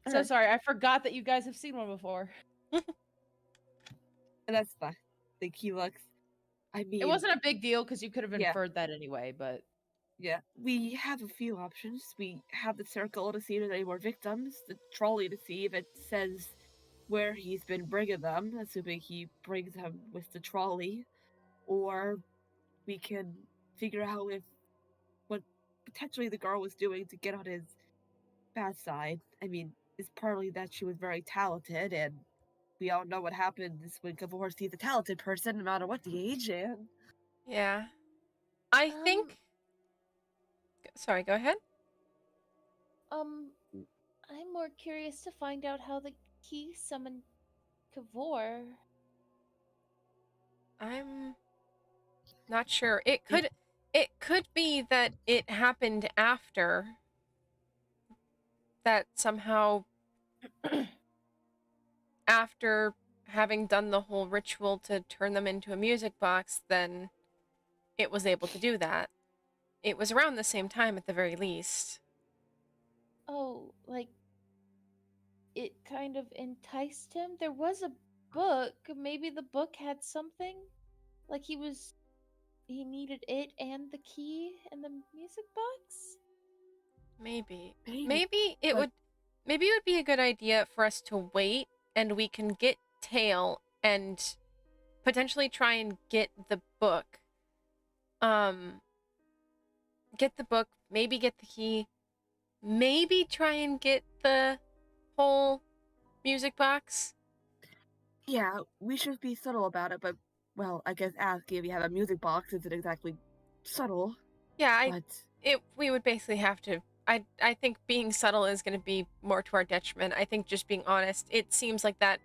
So sorry, I forgot that you guys have seen one before. That's fine. I think he looks. I mean, It wasn't a big deal because you could have Yeah. inferred that anyway, but yeah, we have a few options. We have the circle to see if there's any more victims, the trolley to see if it says where he's been bringing them, assuming he brings them with the trolley, or we can figure out if what potentially the girl was doing to get on his bad side. I mean, it's partly that she was very talented, and we all know what happens when Cavor sees a talented person, no matter what the age, and Yeah. I think. Sorry, go ahead. I'm more curious to find out how the key summoned Kavor. I'm not sure. It could be that it happened after that somehow after having done the whole ritual to turn them into a music box, then it was able to do that. It was around the same time at the very least. Oh, like it kind of enticed him. There was a book. Maybe the book had something. Like he needed it and the key and the music box. Maybe. maybe. Maybe it would be a good idea for us to wait and we can get Tail and potentially try and get the book. Get the book, maybe get the key, maybe try and get the whole music box. Yeah, we should be subtle about it, but, well, I guess asking if you have a music box isn't exactly subtle, Yeah, but... we would basically have to. I think being subtle is going to be more to our detriment. I think just being honest, it seems like that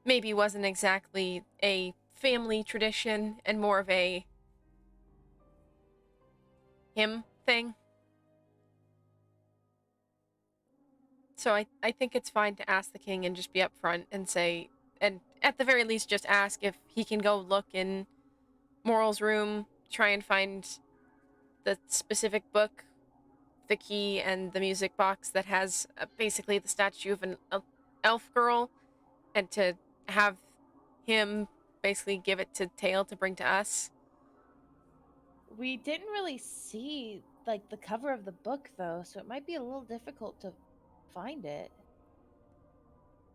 maybe wasn't exactly a family tradition and more of a him thing. So I think it's fine to ask the king and just be upfront and say, and at the very least just ask if he can go look in Moral's room, try and find the specific book, the key, and the music box that has basically the statue of an elf girl, and to have him basically give it to Tail to bring to us. We didn't really see like the cover of the book though, so it might be a little difficult to find it.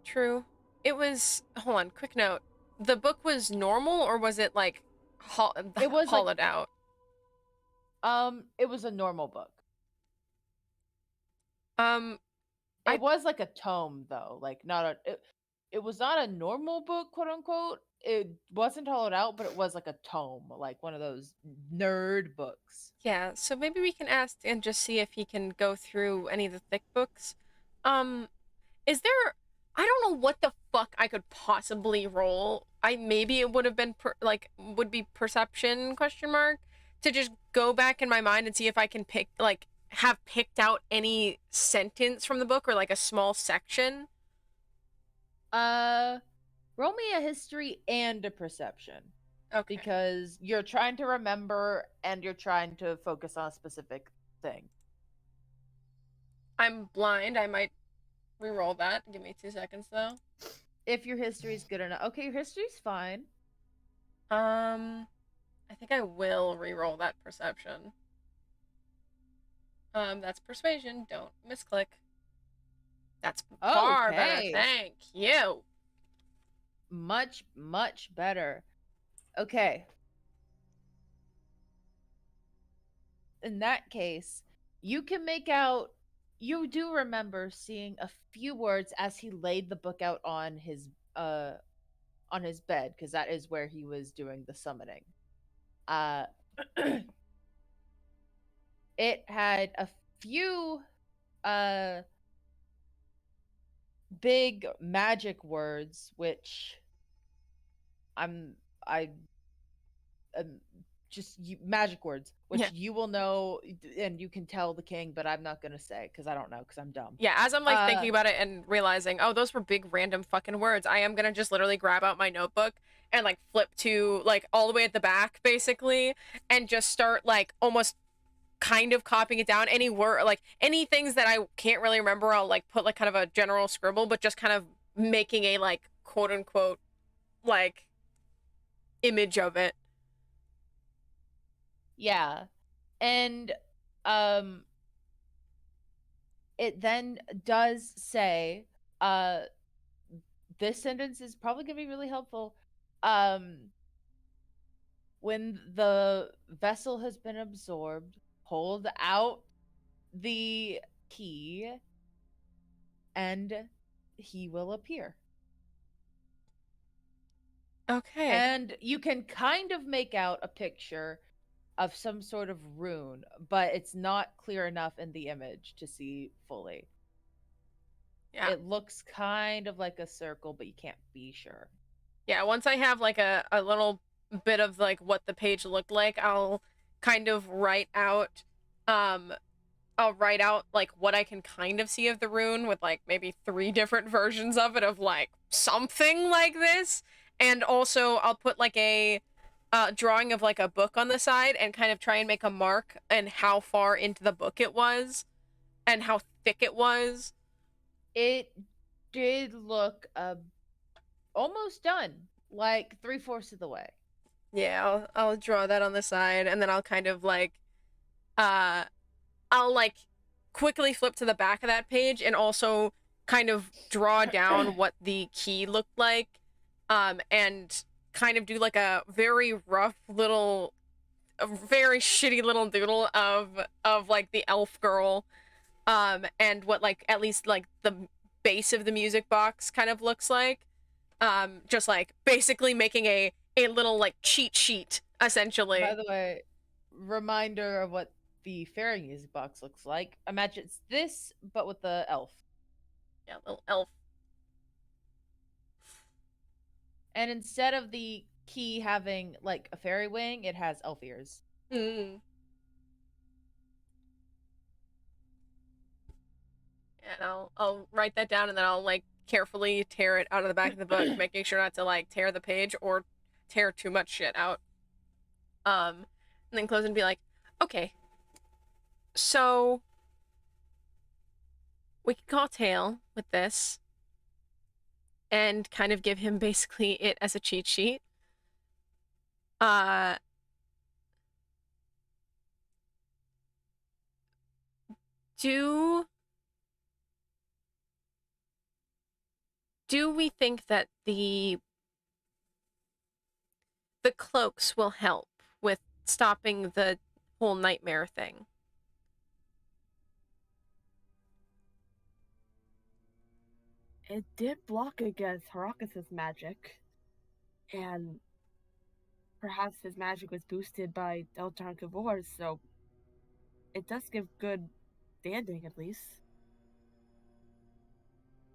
True. It was. Hold on, quick note. The book was normal, or was it like It was like hollowed out? it was a normal book. Um, It was like a tome though, like not a it was not a normal book, quote unquote. It wasn't hollowed out, but it was like a tome, like one of those nerd books. Yeah, so maybe we can ask and just see if he can go through any of the thick books. Um, is there? I don't know what the fuck I could possibly roll. Maybe it would have been would be perception question mark to just go back in my mind and see if I can have picked out any sentence from the book or like a small section. Roll me a history and a perception. Okay. Because you're trying to remember and you're trying to focus on a specific thing. I'm blind. I might re-roll that. Give me 2 seconds though. If your history's good enough. Okay, your history's fine. I think I will re-roll that perception. That's persuasion. Don't misclick. That's far better. Okay. Thank you. Much, much better. Okay. In that case, you can make out, you do remember seeing a few words as he laid the book out on his bed, because that is where he was doing the summoning. It had a few big magic words, which just magic words, which you will know and you can tell the king, but I'm not gonna say because I don't know because I'm dumb. Yeah, as I'm like thinking about it and realizing, oh, those were big random fucking words, I am gonna just literally grab out my notebook and like flip to like all the way at the back basically and just start like almost kind of copying it down. Any word, like any things that I can't really remember, I'll like put like kind of a general scribble, but just kind of making a like quote unquote like image of it. Yeah. And it then does say, this sentence is probably gonna be really helpful. When the vessel has been absorbed, hold out the key and he will appear. Okay. And you can kind of make out a picture of some sort of rune, but it's not clear enough in the image to see fully. Yeah. It looks kind of like a circle, but you can't be sure. Yeah, once I have like a little bit of like what the page looked like, I'll kind of write out like what I can kind of see of the rune with like maybe 3 different versions of it of like something like this. And also I'll put like a drawing of like a book on the side and kind of try and make a mark and how far into the book it was and how thick it was. It did look almost done, like 3/4 of the way. Yeah, I'll draw that on the side and then I'll kind of like I'll like quickly flip to the back of that page and also kind of draw down what the key looked like and kind of do like a very rough little a very shitty little doodle of like the elf girl and what like at least like the base of the music box kind of looks like just like basically making a little like cheat sheet essentially. By the way, reminder of what the fairy music box looks like. Imagine it's this, but with the elf. Yeah, little elf. And instead of the key having like a fairy wing, it has elf ears. Mm. And I'll write that down and then I'll like carefully tear it out of the back of the book, making sure not to like tear the page or tear too much shit out. And then close and be like, okay, so we can call Tail with this and kind of give him basically it as a cheat sheet. Do we think that the cloaks will help with stopping the whole nightmare thing? it did block against Harakas' magic, and perhaps his magic was boosted by Deltarn Kavor, so it does give good standing at least.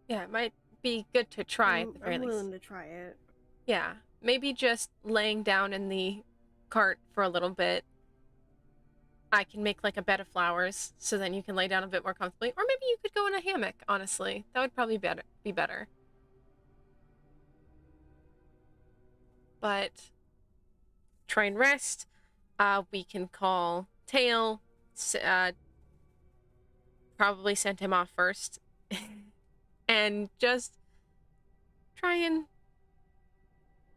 Yeah, it might be good to try at the very I'm least. willing to try it. Yeah, maybe just laying down in the cart for a little bit. I can make like a bed of flowers, so then you can lay down a bit more comfortably. Or maybe you could go in a hammock, honestly. That would probably be better. But try and rest. We can call Tail. Probably send him off first. And just try and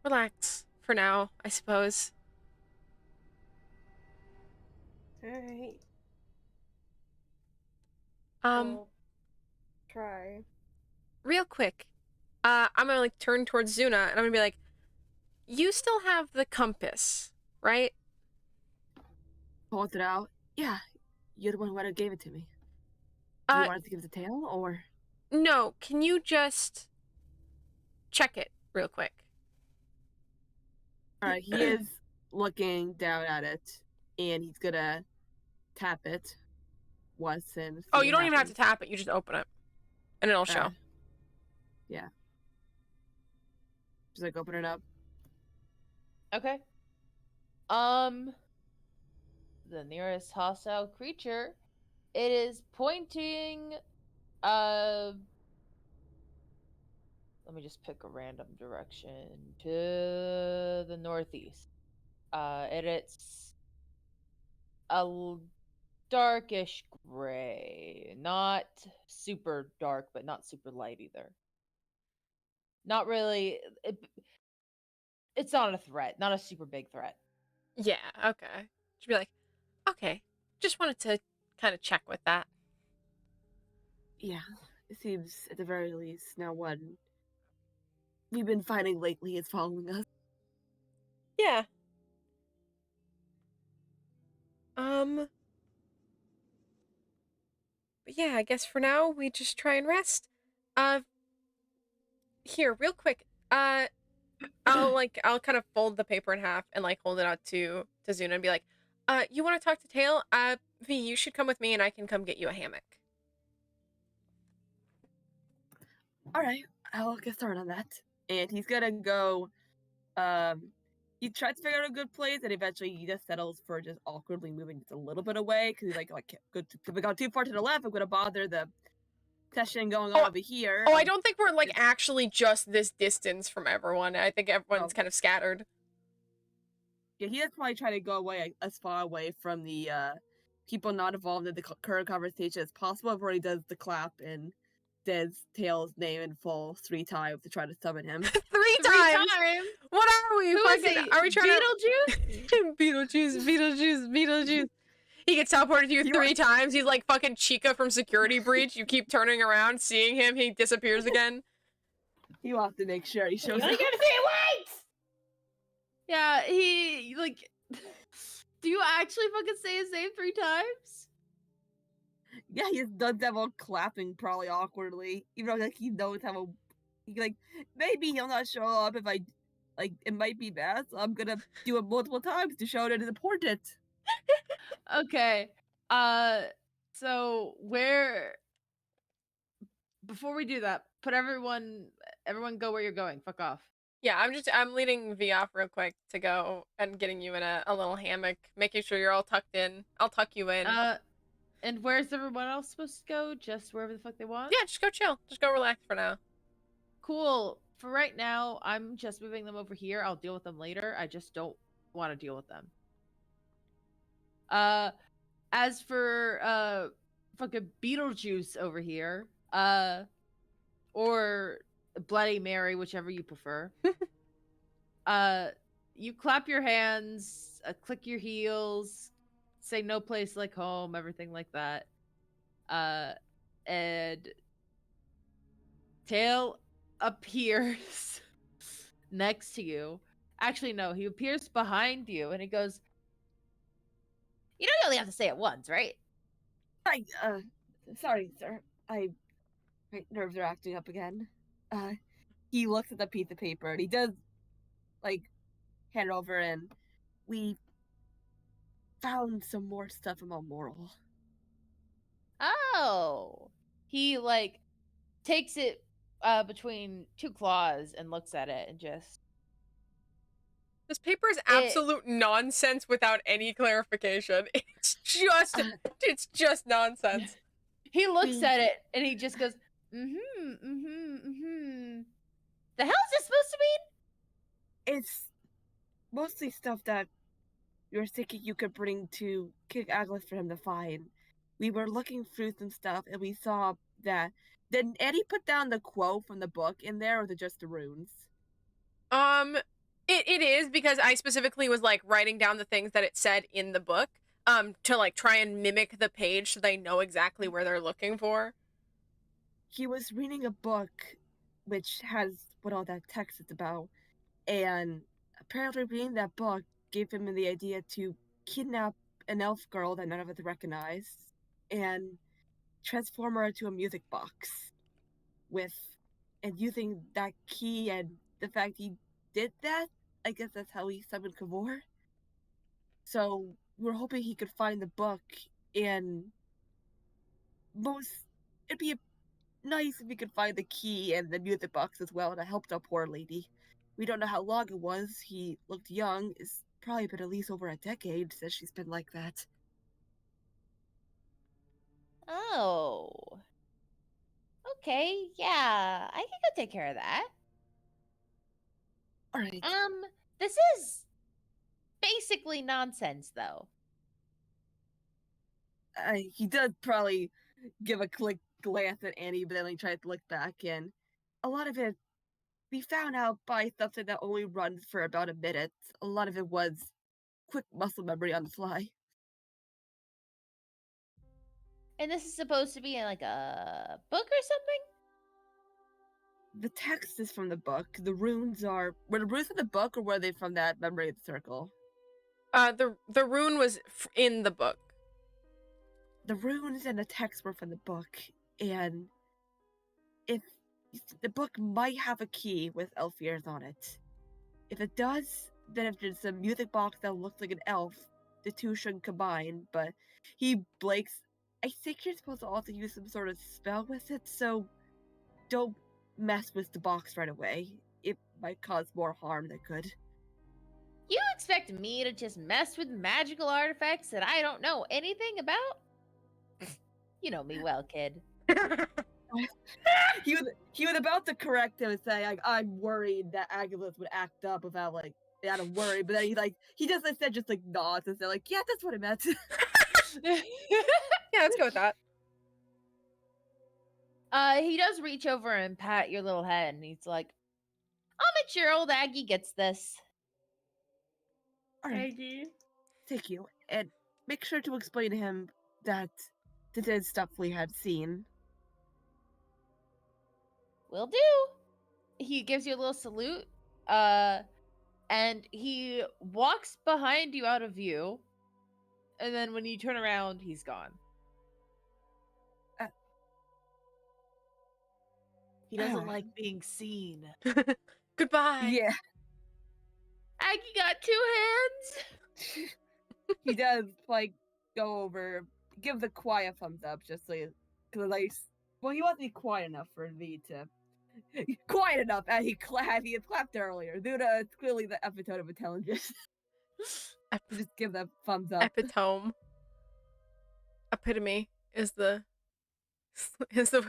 relax for now, I suppose. Alright. Um, Try. real quick, I'm gonna like turn towards Zuna and I'm gonna be like, you still have the compass, right? Pulled it out. Yeah, you're the one who gave it to me. Do you want it to give the tail, or? No, can you just check it real quick? Alright, he is looking down at it, and he's gonna tap it once and see Oh, you what don't even have happens. to tap it, you just open it. And it'll show. Yeah. Just like open it up. Okay. The nearest hostile creature, it is pointing, let me just pick a random direction to the northeast. It's a darkish gray, not super dark, but not super light either. Not really. It's not a threat, not a super big threat. Yeah, okay. Should be like, okay, just wanted to kind of check with that. Yeah, it seems at the very least now one we've been fighting lately is following us. Yeah. But yeah, I guess for now we just try and rest. Here, real quick. I'll kind of fold the paper in half and like hold it out to Zuna and be like, you want to talk to Tail? V, you should come with me and I can come get you a hammock. Alright, I'll get started on that. And he's gonna go, he tries to figure out a good place, and eventually he just settles for just awkwardly moving just a little bit away, because he's like, if we got too far to the left, I'm gonna bother the session going on over here. Oh, I don't think we're like actually just this distance from everyone. I think everyone's Oh. kind of scattered. Yeah, he does probably try to go away as far away from the people not involved in the current conversation as possible before he does the clap and says Tails' name in full 3 times to try to summon him. Three times? What are we? Who is he? Are we trying Beetlejuice? Beetlejuice. He gets teleported to you 3 times. He's like fucking Chica from Security Breach. You keep turning around, seeing him, he disappears again. You have to make sure he shows You up. only gotta say it once! Yeah, he, like, do you actually fucking say his name 3 times? Yeah, he does that while clapping probably awkwardly. Even though like he knows how maybe he'll not show up if I it might be bad, so I'm gonna do it multiple times to show that it's important. Okay. So before we do that, put everyone go where you're going. Fuck off. Yeah, I'm leading V off real quick to go and getting you in a little hammock, making sure you're all tucked in. I'll tuck you in. And where's everyone else supposed to go? Just wherever the fuck they want? Yeah, just go chill. Just go relax for now. Cool. For right now, I'm just moving them over here. I'll deal with them later. I just don't want to deal with them. As for fucking Beetlejuice over here, or Bloody Mary, whichever you prefer. You clap your hands, click your heels, say no place like home, everything like that. And Tail appears next to you. Actually, no, he appears behind you and he goes, "You know you only have to say it once, right?" Sorry, sir. My nerves are acting up again. He looks at the piece of paper and he does like hand it over, and we found some more stuff about Moral. Oh. He like takes it between two claws and looks at it and just This paper is absolute nonsense without any clarification. It's just nonsense. He looks at it and he just goes, mm-hmm, mm-hmm, mm-hmm. The hell is this supposed to mean? It's mostly stuff that you're thinking you could bring to King Agnes for him to find. We were looking through some stuff and we saw that. Did Eddie put down the quote from the book in there, or was it just the runes? It is, because I specifically was like writing down the things that it said in the book, to like try and mimic the page so they know exactly where they're looking for. He was reading a book which has what all that text is about, and apparently reading that book gave him the idea to kidnap an elf girl that none of us recognize and transform her into a music box and using that key and the fact he did that, I guess that's how he summoned Kavor. So we're hoping he could find the book, and it'd be nice if we could find the key and the music box as well to help the poor lady. We don't know how long it was. He looked young. It's probably been at least over a decade since she's been like that. Oh. Okay, yeah. I can go take care of that. Alright. This is basically nonsense though. He does probably give a quick glance at Annie, but then he tries to look back, and a lot of it we found out by something that only runs for about a minute. A lot of it was quick muscle memory on the fly. And this is supposed to be in like a book or something? The text is from the book. The runes were the runes from the book, or were they from that memory of the circle? The rune was in the book. The runes and the text were from the book, and if the book might have a key with elf ears on it. If it does, then if there's a music box that looks like an elf, the two shouldn't combine, but he blinks. I think you're supposed to also use some sort of spell with it, so don't mess with the box right away. It might cause more harm than good. You expect me to just mess with magical artifacts that I don't know anything about? You know me well, kid. He was about to correct him and say, like, I'm worried that Agilus would act up without out of worry, but then he just instead just like nods and said, like, yeah, that's what I meant. Yeah, let's go with that. He does reach over and pat your little head, and he's like, I'll make sure old Aggie gets this. Alright. Aggie. Thank you. And make sure to explain to him that this is stuff we had seen. Will do. He gives you a little salute, and he walks behind you out of view, and then when you turn around, he's gone. He doesn't like being seen. Goodbye. Yeah. Aggie got two hands. He does go over, give the quiet thumbs up, just because well, he wasn't quiet enough for me to quiet enough as he had clapped earlier. Luna is clearly the epitome of intelligence. Just give that thumbs up. Epitome. Epitome is the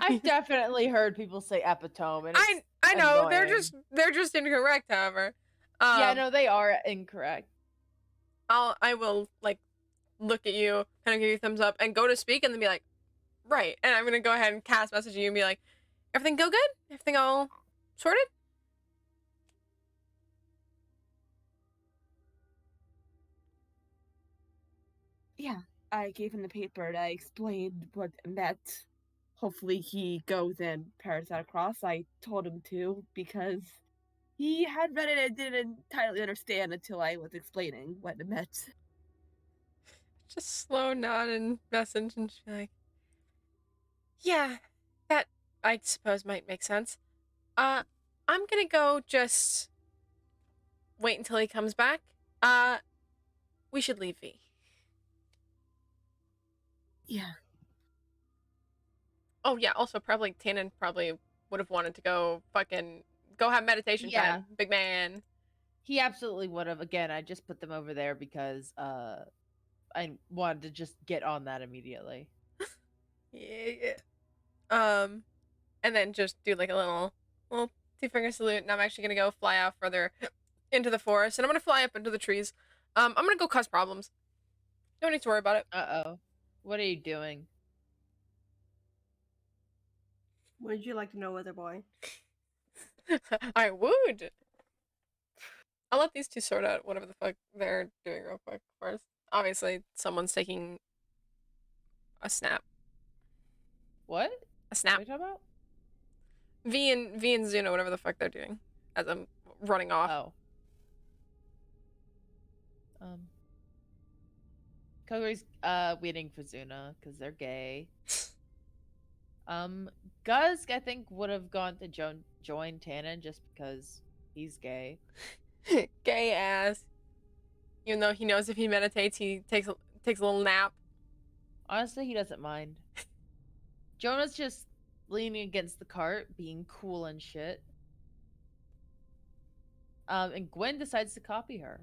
I've definitely heard people say epitome, and I know annoying. they're just incorrect, however. Yeah, no, they are incorrect. I will look at you, kind of give you a thumbs up, and go to speak, and then be like, right. And I'm gonna go ahead and cast message you and be like, everything go good? Everything all sorted? Yeah, I gave him the paper and I explained what it meant. Hopefully he goes and pairs that across. I told him to, because he had read it and didn't entirely understand until I was explaining what it meant. Just slow nod and message and just be like, yeah, that I suppose might make sense. I'm gonna go just wait until he comes back. We should leave V. Yeah. Oh yeah, also probably Tannen probably would have wanted to go fucking go have meditation Yeah. time, big man. He absolutely would have. Again, I just put them over there because I wanted to just get on that immediately. Yeah. And then just do like a little two-finger salute, and I'm actually gonna go fly out further into the forest, and I'm gonna fly up into the trees. I'm gonna go cause problems. Don't need to worry about it. Uh-oh. What are you doing? Would you like to know, Wither Boy? I would. I'll let these two sort out whatever the fuck they're doing real quick first. Obviously, someone's taking a snap. What? A What snap. are you talking about? V and Zuno, whatever the fuck they're doing, as I'm running off. Oh. Kogori's waiting for Zuna because they're gay. Guzk, I think, would have gone to join Tannen just because he's gay. Gay ass. Even though he knows if he meditates, he takes a little nap. Honestly, he doesn't mind. Jonah's just leaning against the cart, being cool and shit. And Gwen decides to copy her.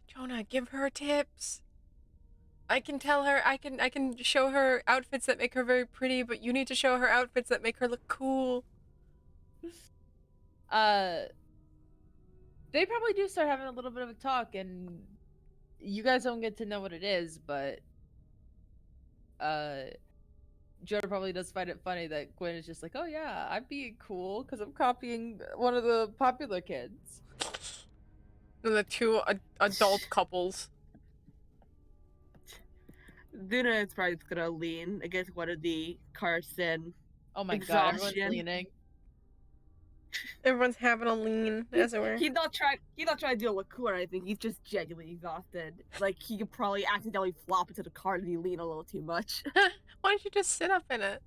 Jonah, give her tips. I can tell her, I can show her outfits that make her very pretty, but you need to show her outfits that make her look cool. They probably do start having a little bit of a talk, and you guys don't get to know what it is, but Jonah probably does find it funny that Gwen is just like, oh yeah, I'm being cool because I'm copying one of the popular kids. And the two adult couples. Zuna is probably just gonna lean against one of the carts and Oh my god, everyone's exhaustion. leaning. Everyone's having a lean, as it were. He's not trying to do a look cool or anything. He's just genuinely exhausted. Like he could probably accidentally flop into the cart and he lean a little too much. Why don't you just sit up in it?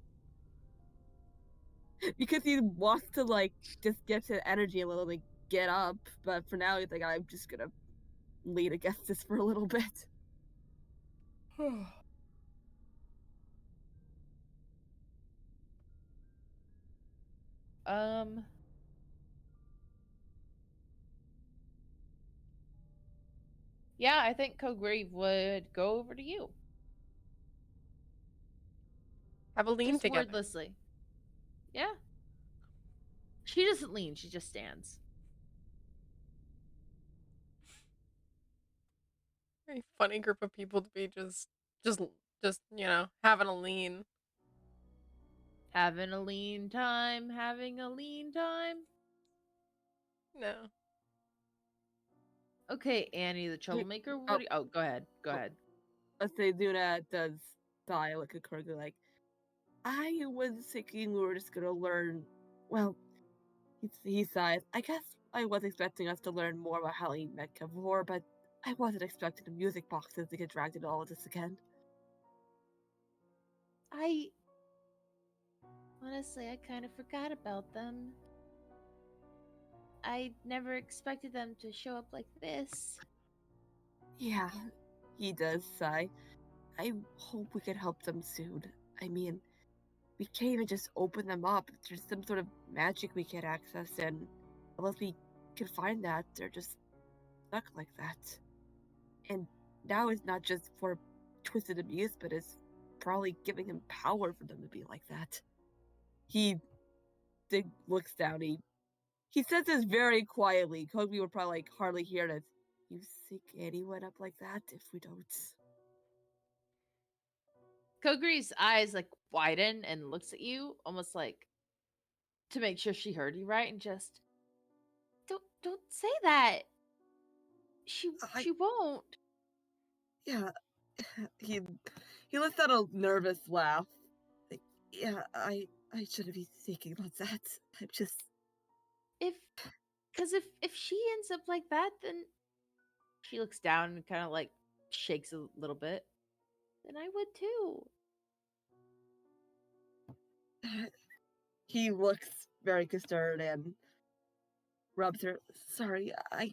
Because he wants to like just get to energy a little, like get up. But for now, he's like, I'm just gonna lean against this for a little bit. Yeah, I think Kogri would go over to you. Have a lean Just together. wordlessly. Yeah. She doesn't lean, she just stands. Very funny group of people to be just you know, having a lean. Having a lean time, having a lean time. No. Okay, Annie the troublemaker. What? Oh, go ahead. Go ahead. Let's say Zuna does die like a correctly like, I was thinking we were just gonna learn. Well, he sighs. I guess I was expecting us to learn more about how he met Kavor, but I wasn't expecting the music boxes to get dragged into all of this again. Honestly, I kind of forgot about them. I never expected them to show up like this. Yeah, he does sigh. I hope we can help them soon. I mean, we can't even just open them up. There's some sort of magic we can't access, and unless we can find that, they're just stuck like that. And now it's not just for twisted abuse, but it's probably giving him power for them to be like that. He looks down. He says this very quietly. Kobe would probably like hardly hear it. You think anyone up like that if we don't? Kogri's eyes like widen and looks at you, almost like to make sure she heard you right, and just Don't say that. She won't. Yeah, he lets out a nervous laugh. Like, yeah, I shouldn't be thinking about that. I'm just If she ends up like that, then she looks down and kind of like shakes a little bit. I would too. He looks very concerned and rubs her. Sorry, I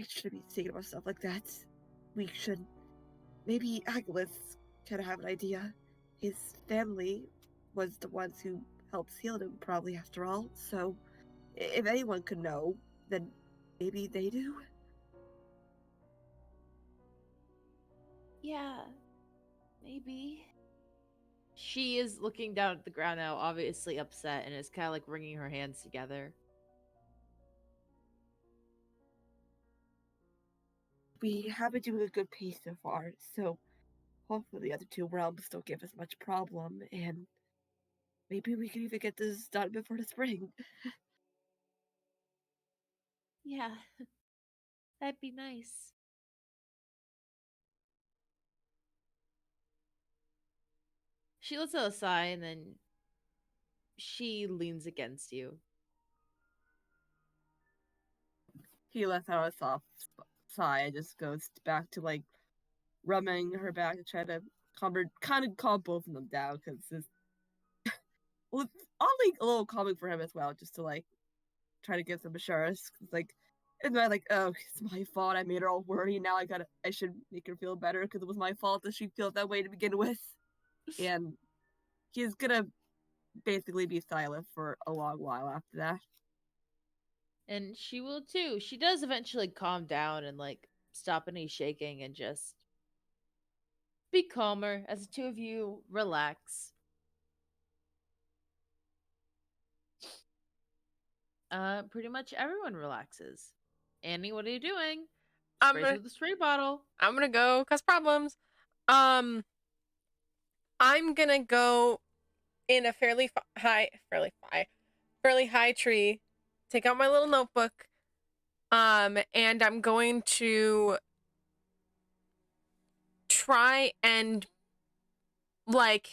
shouldn't be thinking about stuff like that. We should. Maybe Agnes kind of have an idea. His family was the ones who helped heal him, probably, after all. So, if anyone could know, then maybe they do? Yeah, maybe. She is looking down at the ground now, obviously upset, and is kind of like wringing her hands together. We have been doing a good pace so far, so hopefully the other two realms don't give us much problem, and maybe we can even get this done before the spring. Yeah, that'd be nice. She lets out a sigh and then she leans against you. He lets out a soft sigh and just goes back to like rubbing her back to try to kind of calm both of them down because it's well, it's oddly a little calming for him as well, just to like try to give some assurance. It's like, and then like, oh, it's my fault. I made her all worried. Now I should make her feel better because it was my fault that she feels that way to begin with. And he's gonna basically be silent for a long while after that. And she will too. She does eventually calm down and like stop any shaking and just be calmer as the two of you relax. Pretty much everyone relaxes. Annie, what are you doing? Sprays with the spray bottle. I'm gonna go cause problems. I'm gonna go in a fairly high tree, take out my little notebook, and I'm going to try and like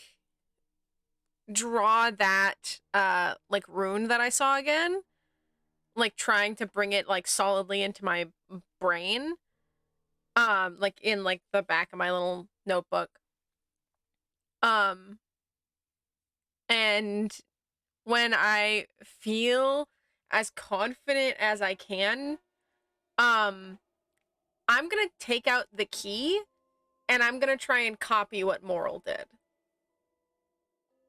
draw that like rune that I saw again, like trying to bring it like solidly into my brain, like in like the back of my little notebook, and when I feel as confident as I can, I'm gonna take out the key and I'm gonna try and copy what Moral did.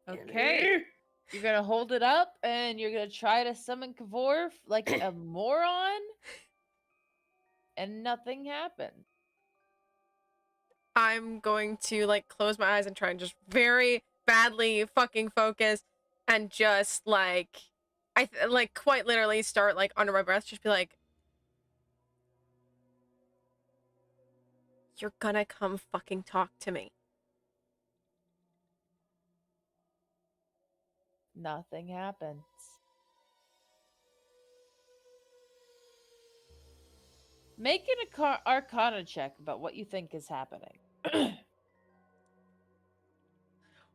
Okay. You're gonna hold it up and you're gonna try to summon Kavor like a moron, and nothing happened. I'm going to like close my eyes and try and just very badly fucking focus and just like like quite literally start like under my breath, just be like, you're gonna come fucking talk to me. Nothing happens. Make an Arcana check about what you think is happening. What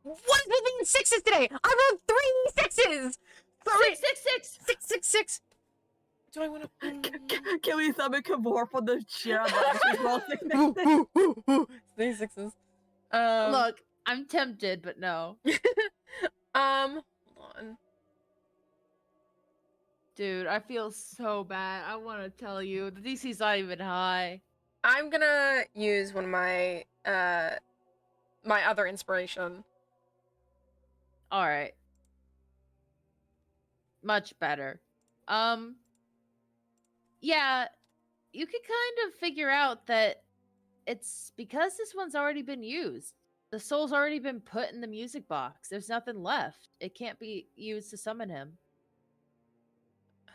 is with being sixes today? I rolled 3 6s. 666. 666. Do I want to? Can we summon Kavor from the chair on the Ooh, 3 6s. Look, I'm tempted, but no. Hold on. Dude, I feel so bad. I want to tell you, the DC's not even high. I'm gonna use one of my my other inspiration. All right. Much better. Yeah, you could kind of figure out that it's because this one's already been used. The soul's already been put in the music box. There's nothing left. It can't be used to summon him.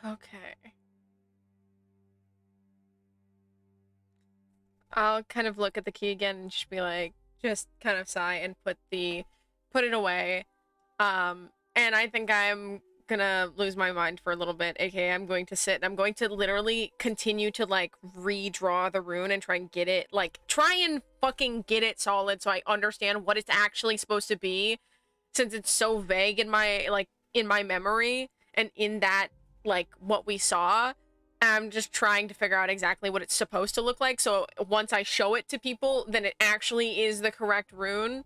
Okay. I'll kind of look at the key again and just be like, just kind of sigh and put it away. And I think I'm gonna lose my mind for a little bit, aka I'm going to sit and I'm going to literally continue to like redraw the rune and try and fucking get it solid so I understand what it's actually supposed to be, since it's so vague in my memory and in that like what we saw. I'm just trying to figure out exactly what it's supposed to look like, so once I show it to people, then it actually is the correct rune.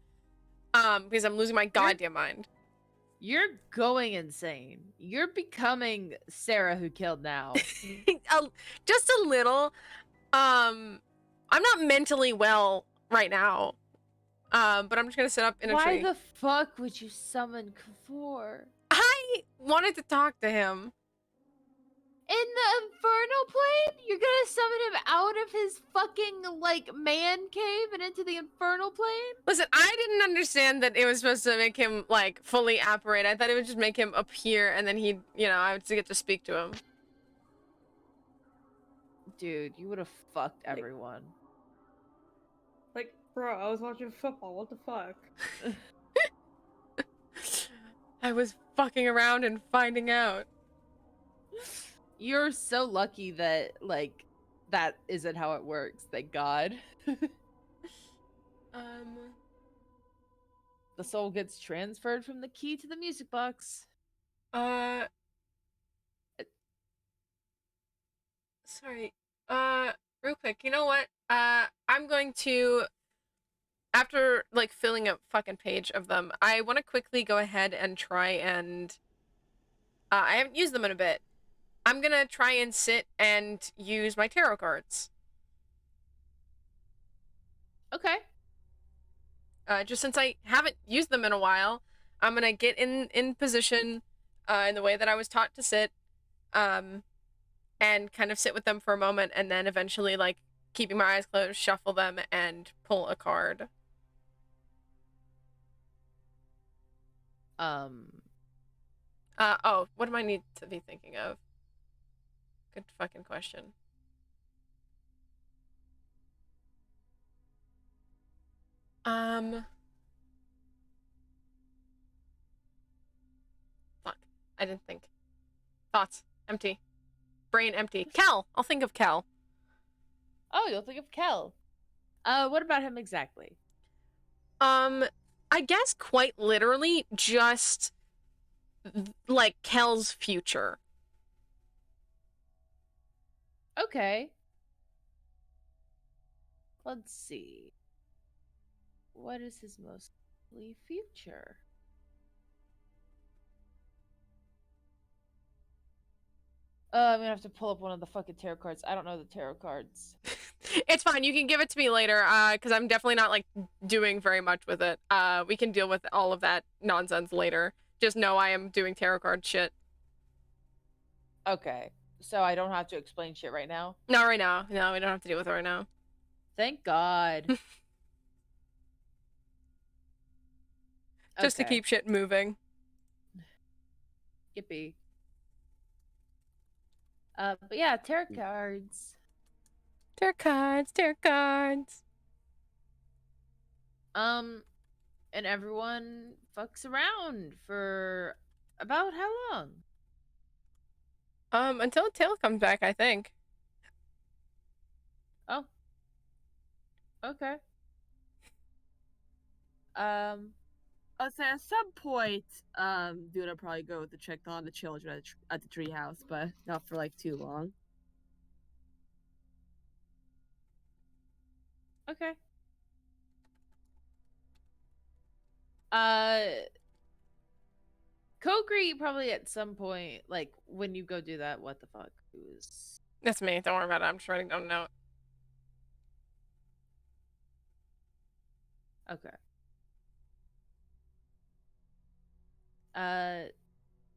Because I'm losing my goddamn mind. You're going insane. You're becoming Sarah who killed now. Just a little. I'm not mentally well right now. But I'm just gonna sit up in a Why tree. the fuck would you summon Kavor? I wanted to talk to him. In the infernal plane? You're gonna summon him out of his fucking, like, man cave and into the infernal plane? Listen, I didn't understand that it was supposed to make him, like, fully apparate. I thought it would just make him appear and then he'd, I would get to speak to him. Dude, you would have fucked everyone. Like, bro, I was watching football. What the fuck? I was fucking around and finding out. You're so lucky that, like, that isn't how it works. Thank God. The soul gets transferred from the key to the music box. Sorry. Real quick, you know what? I'm going to, after, like, filling a fucking page of them, I want to quickly go ahead and try and, I haven't used them in a bit. I'm gonna try and sit and use my tarot cards. Okay. Just since I haven't used them in a while, I'm gonna get in position, in the way that I was taught to sit, and kind of sit with them for a moment, and then eventually, like, keeping my eyes closed, shuffle them, and pull a card. Oh, what do I need to be thinking of? Good fucking question. Fuck. I didn't think. Thoughts. Empty. Brain empty. Kel! I'll think of Kel. Oh, you'll think of Kel. What about him exactly? I guess quite literally just, like, Kel's future. Okay. Let's see. What is his most likely future? I'm gonna have to pull up one of the fucking tarot cards. I don't know the tarot cards. It's fine. You can give it to me later, because I'm definitely not, like, doing very much with it. We can deal with all of that nonsense later. Just know I am doing tarot card shit. Okay. So I don't have to explain shit right now? Not right now. No, we don't have to deal with it right now. Thank God. Just to Okay. keep shit moving. Yippee. But yeah, tarot cards. Tarot cards, tarot cards. And everyone fucks around for about how long? Until Tail comes back, I think. Oh. Okay. I'll say at some point, Duna probably go to check on the children at the treehouse, but not for like too long. Okay. Kokri probably at some point, like when you go do that, what the fuck? Who's That's me. Don't worry about it. I'm just writing down a note. okay.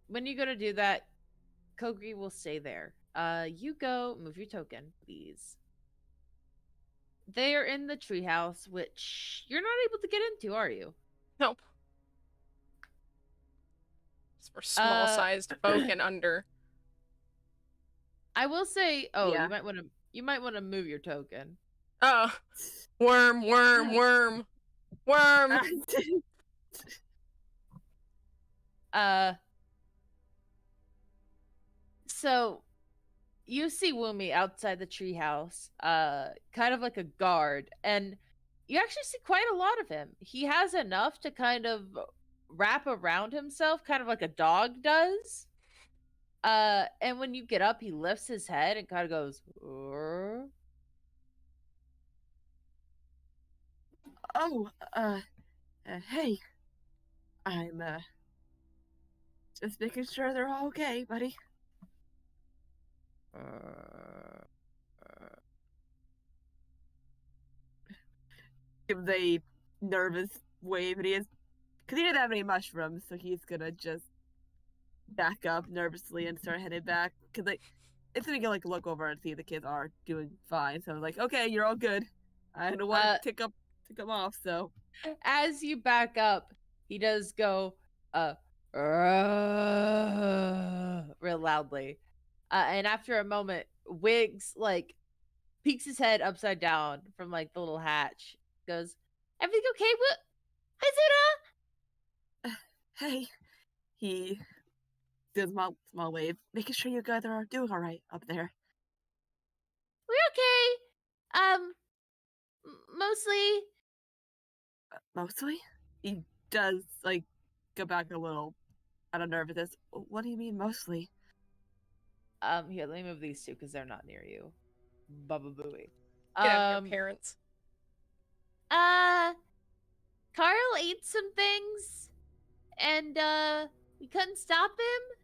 When you go to do that, Kokri will stay there. You go move your token, please. They are in the treehouse, which you're not able to get into, are you? Nope. We're small-sized folk and under. I will say, Yeah. you might want to move your token. Oh, worm. So you see Woomy outside the treehouse, kind of like a guard, and you actually see quite a lot of him. He has enough to kind of wrap around himself, kind of like a dog does. And when you get up, he lifts his head and kind of goes, "Urgh." Oh, hey. I'm Just making sure they're all okay, buddy. Give the nervous wave, and he is, because he didn't have any mushrooms, so he's gonna just back up nervously and start heading back. Because it's gonna go look over and see the kids are doing fine. So I'm like, okay, you're all good. I don't want to tick them off. So as you back up, he does go real loudly, and after a moment, Wiggs peeks his head upside down from the little hatch. Goes, everything okay? What? Hi, Zuna. hey, he does a small wave, making sure you guys are doing all right up there. We're okay. Mostly. Mostly, he does go back a little out of nervousness. What do you mean mostly? Here, let me move these two because they're not near you. Baba Booey. Get out of your parents. Carl ate some things, and we couldn't stop him.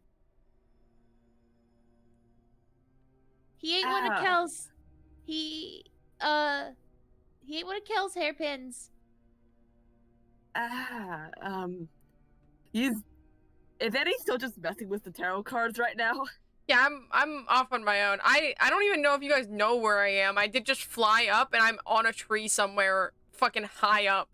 He ate one of Kel's. He ate one of Kel's hairpins. He's, if Eddie's still just messing with the tarot cards right now. Yeah, I'm off on my own. I don't even know if you guys know where I am. I did just fly up and I'm on a tree somewhere fucking high up.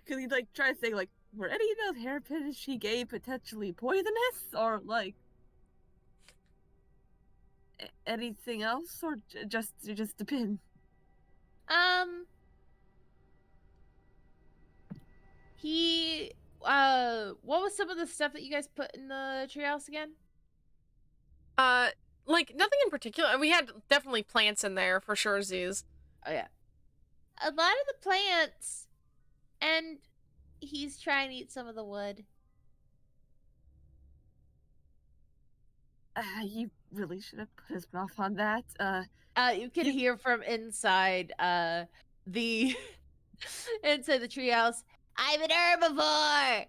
Because he's trying to think were any of those hairpins she gave potentially poisonous or anything else, or just a pin? He what was some of the stuff that you guys put in the treehouse again? Nothing in particular. We had definitely plants in there for sure, Z's. Oh yeah. a lot of the plants, and he's trying to eat some of the wood. You really should have put his mouth on that. You can hear from inside the inside the treehouse. I'm an herbivore.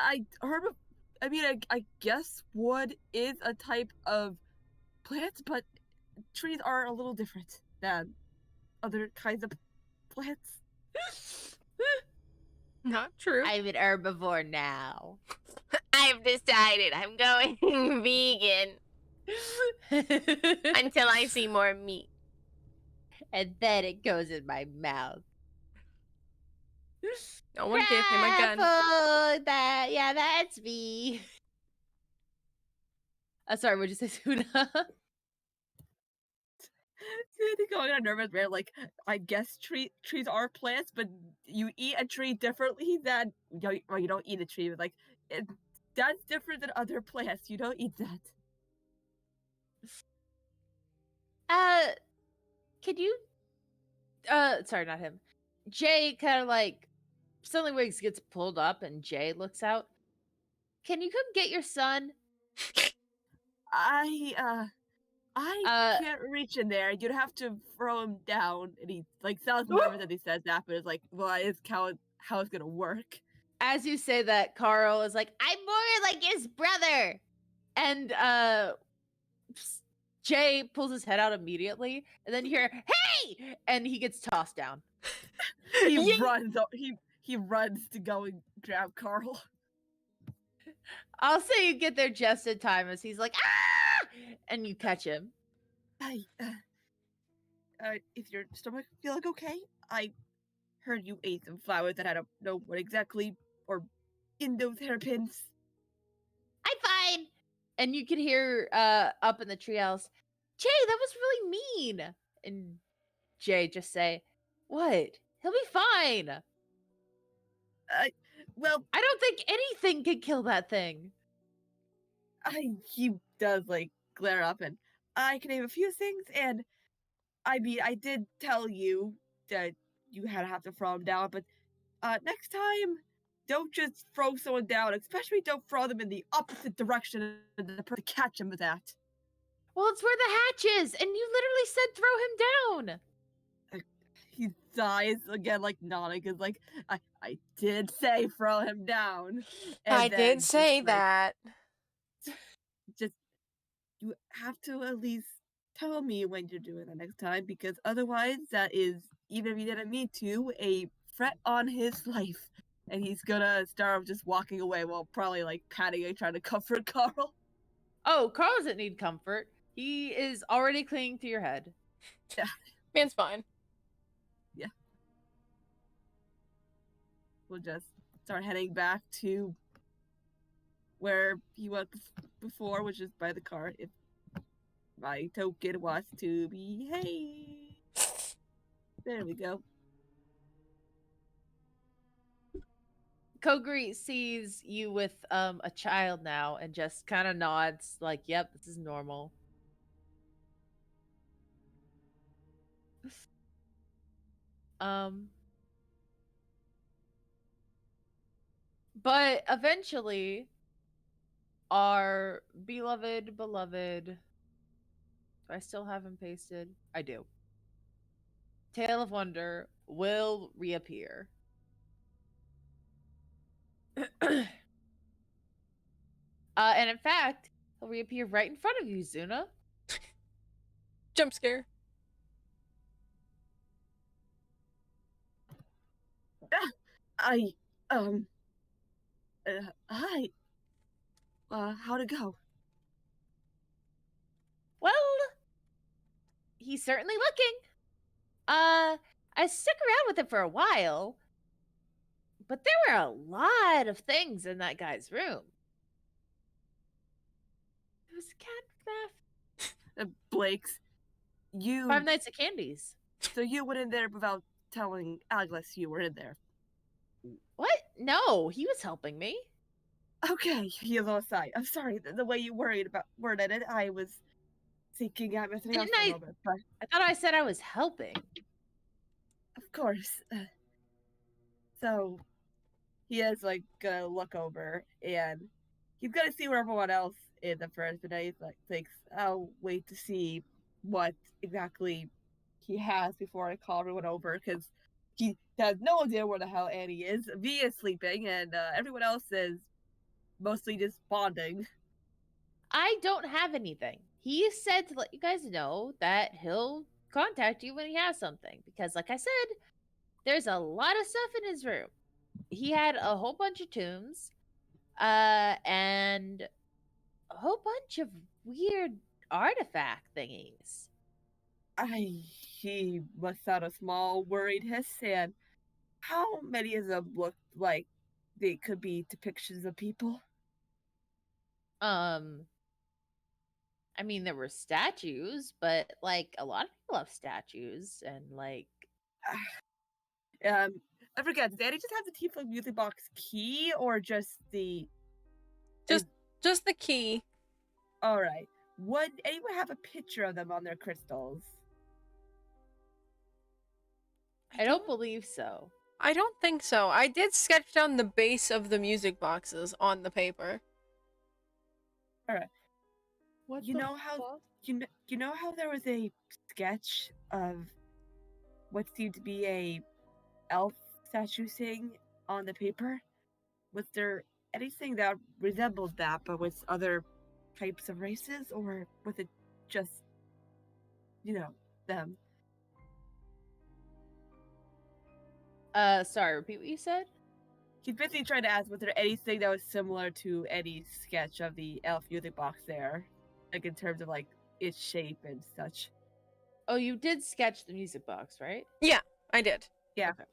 I guess wood is a type of plant, but trees are a little different than other kinds of plants. Not true. I'm an herbivore now. I've decided I'm going vegan until I see more meat. And then it goes in my mouth. No one give him a gun. That's me. Sorry, what'd you say, Suna? Going on a nervous rant, I guess trees are plants, but you eat a tree differently than you don't eat a tree. But that's different than other plants. You don't eat that. Can you? Sorry, not him. Jay kind of suddenly Wiggs gets pulled up, and Jay looks out. Can you come get your son? I can't reach in there. You'd have to throw him down. And he sounds nervous as he says that, but it's well, it's how it's gonna work. As you say that, Carl is like, I'm more like his brother. And Jay pulls his head out immediately, and then you hear, "Hey!" and he gets tossed down. He runs. He runs to go and grab Carl. I'll say you get there just in time as he's like, "Ah!" and you catch him. Is your stomach feel okay? I heard you ate some flowers that I don't know what exactly or in those hairpins. I'm fine. And you can hear up in the treehouse, "Jay, that was really mean." And Jay just say, "What? He'll be fine." Well, I don't think anything could kill that thing. He does glare up, and I can name a few things, and I did tell you that you have to throw him down, but next time, don't just throw someone down, especially don't throw them in the opposite direction of the person to catch him with that. Well, it's where the hatch is, and you literally said throw him down. He's sighs again, like nodding, cause like I did say throw him down, and I then did say that. just you have to at least tell me when you're doing that next time, because otherwise that is, even if you didn't mean to, a threat on his life, and he's gonna start just walking away while probably like patting and trying to comfort Carl. Oh, Carl doesn't need comfort. He is already clinging to your head. Man's fine. We'll just start heading back to where he went before, which is by the car, if my token wants to behave. There we go. Kogri sees you with a child now and just kind of nods like, "Yep, this is normal." But eventually our beloved, do I still have him pasted? I do. Tale of Wonder will reappear. And in fact, he'll reappear right in front of you, Zuna. Jump scare. I, hi. How'd it go? Well, he's certainly looking. I stuck around with him for a while, but there were a lot of things in that guy's room. It was cat theft. Blake's, you. 5 Nights at Candy's. So you went in there without telling Agnes you were in there. What? No, he was helping me. Okay, he was on side. I'm sorry, the way you worded it, I was thinking I'm missing out Didn't a I? little bit, but I thought I said I was helping. of course. So he is like gonna look over and he's gonna see where everyone else is at first, but then he's like thinks, I'll wait to see what exactly he has before I call everyone over, because he has no idea where the hell Annie is. V is sleeping, and everyone else is mostly just bonding. I don't have anything. He said to let you guys know that he'll contact you when he has something. Because, like I said, there's a lot of stuff in his room. He had a whole bunch of tombs, and a whole bunch of weird artifact thingies. He lets out a small, worried hiss, and how many of them look like they could be depictions of people? I mean, there were statues, but like a lot of people have statues, and like, I forget. Did Annie just have the Tiefling music box key, or just the? Just the key. All right. Would anyone have a picture of them on their crystals? I don't believe so. I don't think so. I did sketch down the base of the music boxes on the paper. All right. What You know how you know how there was a sketch of what seemed to be a elf statue thing on the paper? Was there anything that resembled that, but with other types of races, or was it just, them? Sorry, repeat what you said? He's basically trying to ask, was there anything that was similar to Eddie's sketch of the elf music box there? Like, in terms of, like, its shape and such. Oh, you did sketch the music box, right? Yeah, I did. Yeah. Okay.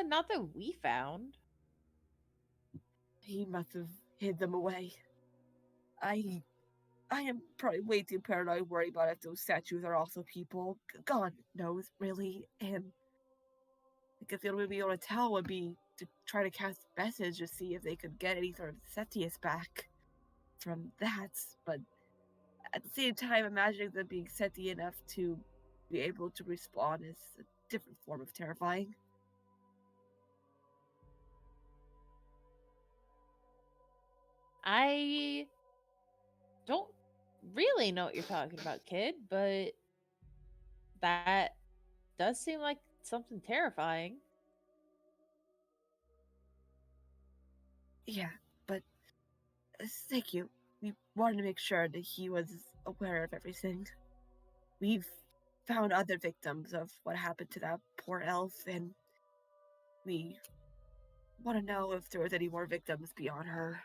Not that we found. He must have hid them away. I am probably way too paranoid, worried about if those statues are also people. God knows, really. And I guess the only way to be able to tell would be to try to cast a message to see if they could get any sort of Setius back from that. But at the same time, imagining them being sentient enough to be able to respond is a different form of terrifying. I don't really know what you're talking about, kid, but that does seem like something terrifying. Yeah, but thank you. We wanted to make sure that he was aware of everything. We've found other victims of what happened to that poor elf, and we want to know if there was any more victims beyond her.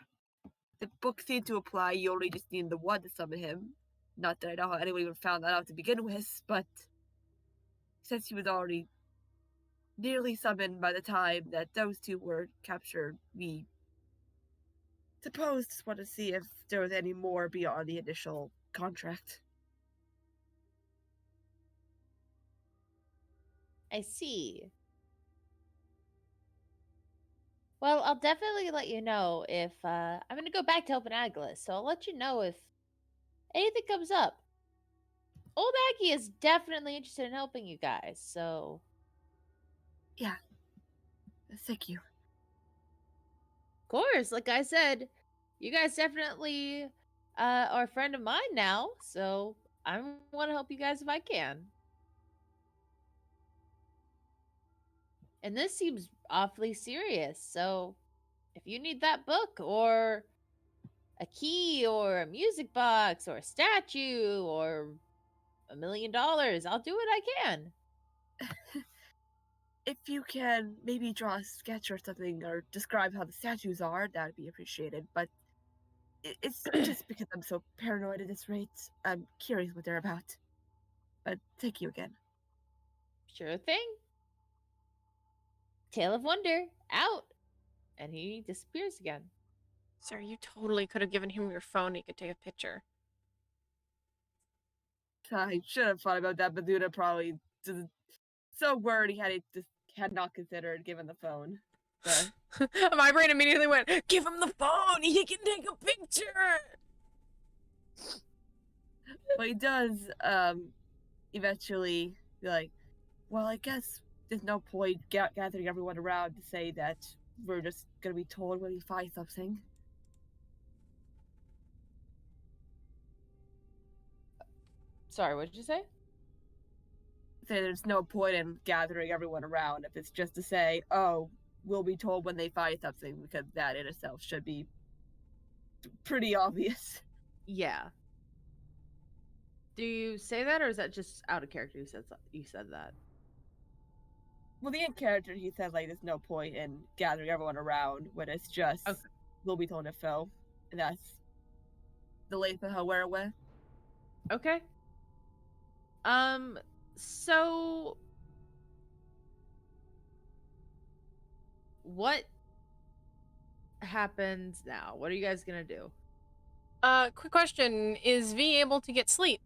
The book seemed to imply you only just need the one to summon him. Not that I know how anyone even found that out to begin with, but since he was already nearly summoned by the time that those two were captured, we suppose just want to see if there was any more beyond the initial contract. I see. Well, I'll definitely let you know if I'm gonna go back to helping Agnes, so I'll let you know if anything comes up. Old Aggie is definitely interested in helping you guys, so Yeah, thank you. of course, like I said, you guys definitely are a friend of mine now, so I want to help you guys if I can. And this seems awfully serious, so if you need that book or a key or a music box or a statue or $1,000,000, I'll do what I can. If you can maybe draw a sketch or something, or describe how the statues are, that'd be appreciated. But it's just because I'm so paranoid at this rate. I'm curious what they're about. But thank you again. Sure thing. Tale of Wonder, out. And he disappears again. Sir, you totally could have given him your phone. He could take a picture. I should have thought about that, but Duda probably just so worried he had not considered given the phone. But My brain immediately went, give him the phone! He can take a picture! he does eventually be like, well, I guess there's no point gathering everyone around to say that we're just gonna be told when we find something. Sorry, what did you say? Say there's no point in gathering everyone around if it's just to say, oh, we'll be told when they find something, because that in itself should be pretty obvious. Yeah. Do you say that, or is that just out of character? You said that. Well, the in character, he said, like, there's no point in gathering everyone around when it's just, Okay. we'll be told if so. And that's the length of how we're aware. Okay. So what happens now? What are you guys gonna do? Quick question. Is V able to get sleep?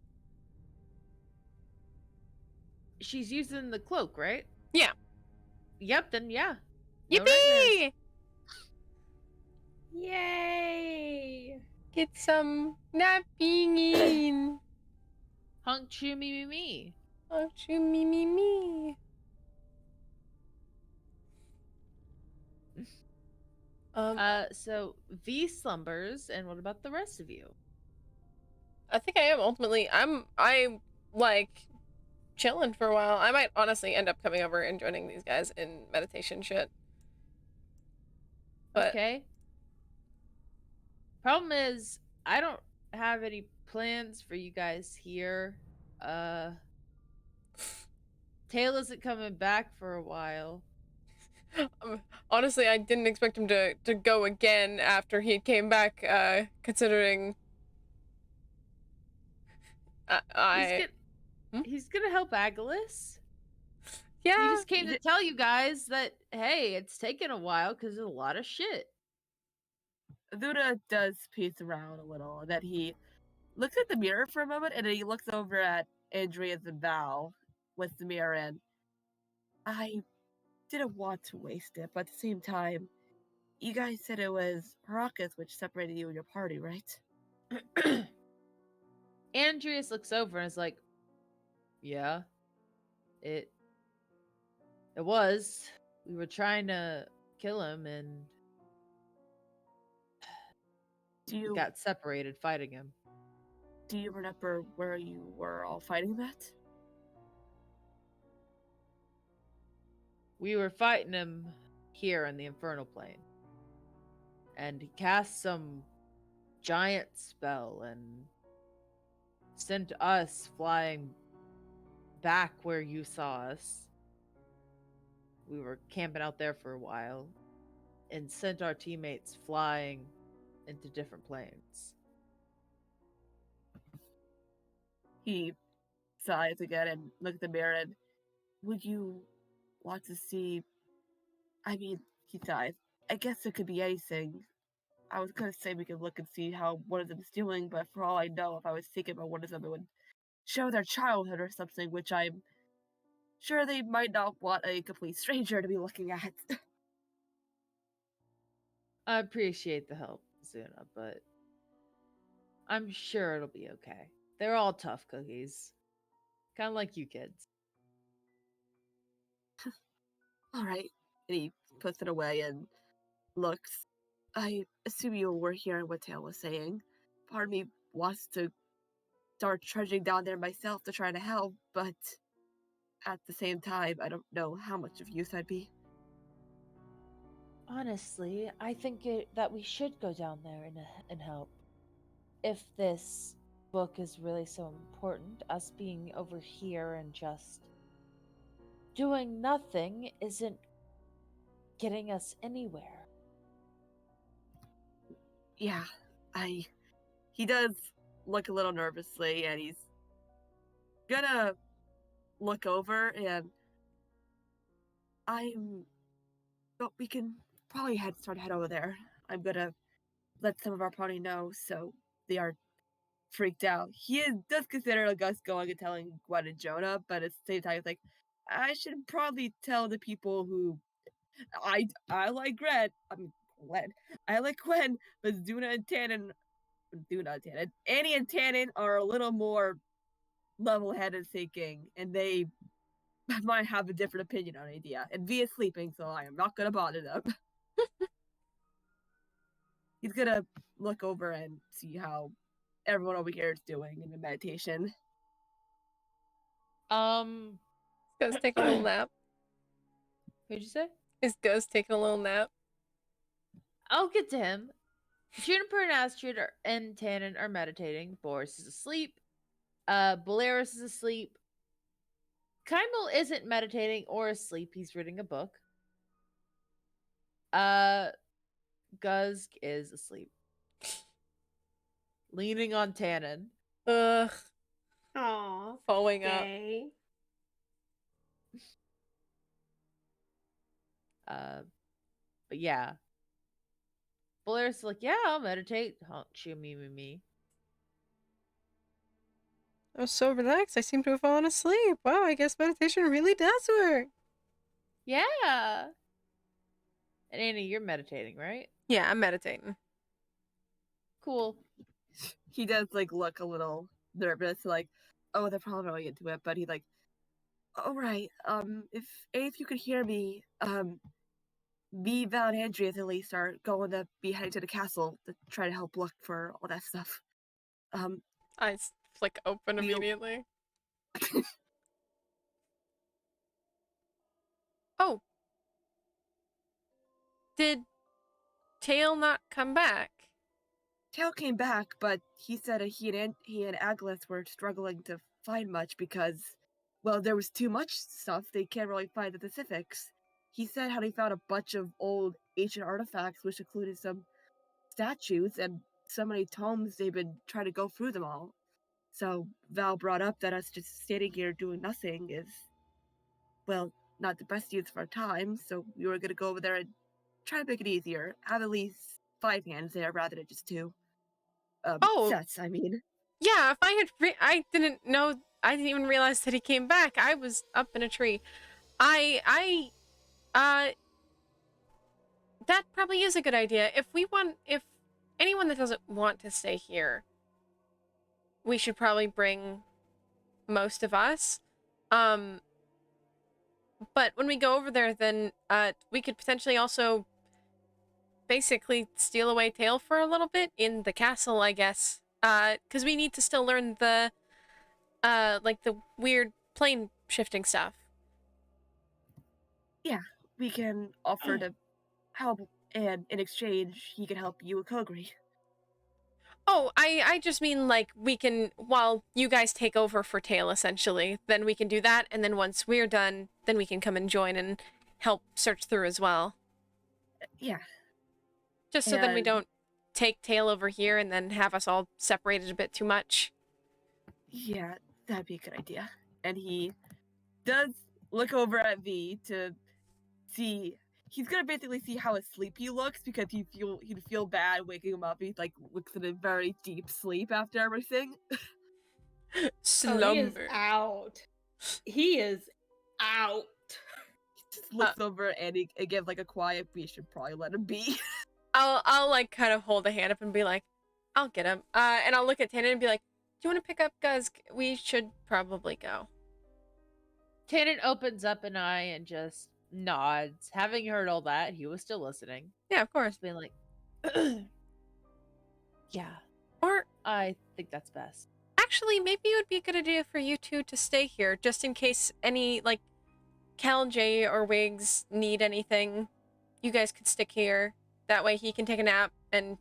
She's using the cloak, right? Yeah. Yep, then yeah. No nightmares. Yippee! Yay! Get some napping in. Honk chew me me. Oh, choo me me me. So V slumbers, and what about the rest of you? I think I am ultimately. I'm like chilling for a while. I might honestly end up coming over and joining these guys in meditation shit. But Okay. Problem is, I don't have any plans for you guys here. Tail isn't coming back for a while. honestly, I didn't expect him to go again after he came back. Considering He's gonna help Agilus. Yeah. He just came to tell you guys that, hey, it's taken a while because there's a lot of shit. Duda does pace around a little, and then he looks at the mirror for a moment, and then he looks over at Andreas and Val with the mirror in. I didn't want to waste it, but at the same time, you guys said it was Harakas which separated you and your party, right? Andreas looks over and is like, yeah, it was. We were trying to kill him, and we got separated fighting him. Do you remember where you were all fighting that? We were fighting him here in the Infernal Plane. And he cast some giant spell and sent us flying back where you saw us. We were camping out there for a while and sent our teammates flying into different planes. He sighs again and looks at the mirror and, would you want to see? I mean, he sighs. I guess it could be anything. I was gonna say we could look and see how one of them is doing, but for all I know, if I was thinking about one of them, it would show their childhood or something, which I'm sure they might not want a complete stranger to be looking at. I appreciate the help, Zuna, but I'm sure it'll be okay. They're all tough cookies. Kind of like you kids. Alright. And he puts it away and looks. I assume you were hearing what Tail was saying. Part of me wants to start trudging down there myself to try to help, but at the same time, I don't know how much of use I'd be. Honestly, I think that we should go down there and help. If this book is really so important, us being over here and just doing nothing isn't getting us anywhere. Yeah, he does look a little nervously, and he's gonna look over, and but we can probably start head over there. I'm gonna let some of our party know so they are freaked out. Does consider us going and telling Gwen and Jonah, but at the same time, it's like, I should probably tell the people who I like Gwen. I like Gwen, but Annie and Tannen are a little more level-headed thinking, and they might have a different opinion on an idea. And Via's sleeping, so I am not gonna bother them. He's gonna look over and see how everyone over here is doing in the meditation. Ghost taking a little nap. What'd you say? Is Ghost taking a little nap? I'll get to him. Juniper and Astrid and Tannen are meditating. Boris is asleep. Bolaris is asleep. Kymel isn't meditating or asleep. He's reading a book. Guzg is asleep. Leaning on Tannen. Ugh. Aww. Following up. Yay. But yeah. Bolaris is like, yeah, I'll meditate. Honk, shoo, me. I was so relaxed, I seem to have fallen asleep. Wow, I guess meditation really does work. Yeah. And Annie, you're meditating, right? Yeah, I'm meditating. Cool. He does look a little nervous, like, oh, they're probably really into it, but he's like, all right, if you could hear me, me, Val, and Andreas at least are going to be heading to the castle to try to help look for all that stuff. Eyes flick open We'll- immediately. Oh. Did Tail not come back? Tail came back, but he said that he and Agnes were struggling to find much because, well, there was too much stuff. They can't really find the specifics. He said how they found a bunch of old ancient artifacts, which included some statues and so many tomes they've been trying to go through them all. So Val brought up that us just sitting here doing nothing is, well, not the best use of our time, so we were gonna go over there and try to make it easier. Have at least 5 hands there rather than just 2. Sets, I mean. Yeah, if I had I didn't know, I didn't even realize that he came back. I was up in a tree. That probably is a good idea. If anyone that doesn't want to stay here, we should probably bring most of us. But when we go over there, then we could potentially also basically steal away Tail for a little bit in the castle, I guess. Because we need to still learn the the weird plane shifting stuff. Yeah, we can offer to help, and in exchange, he can help you with Kogri. Oh, I just mean, like, we can, while you guys take over for Tail, essentially, then we can do that, and then once we're done, then we can come and join and help search through as well. Yeah. Just so then we And- don't take Tail over here and then have us all separated a bit too much. Yeah, that'd be a good idea. And he does look over at V to see. He's gonna basically see how asleep he looks, because he'd feel bad waking him up. He like looks in a very deep sleep after everything. Slumber. Oh, he is out. He is out. He just looks over and he gives like a quiet, we should probably let him be. I'll like kind of hold a hand up and be like, I'll get him. And I'll look at Tannen and be like, do you want to pick up Guzg? We should probably go. Tannen opens up an eye and just nods. Having heard all that, he was still listening. Yeah, of course. Just being like, yeah, Or I think that's best. actually, maybe it would be a good idea for you two to stay here, just in case any, like, Cal J or Wiggs need anything. You guys could stick here. That way he can take a nap, and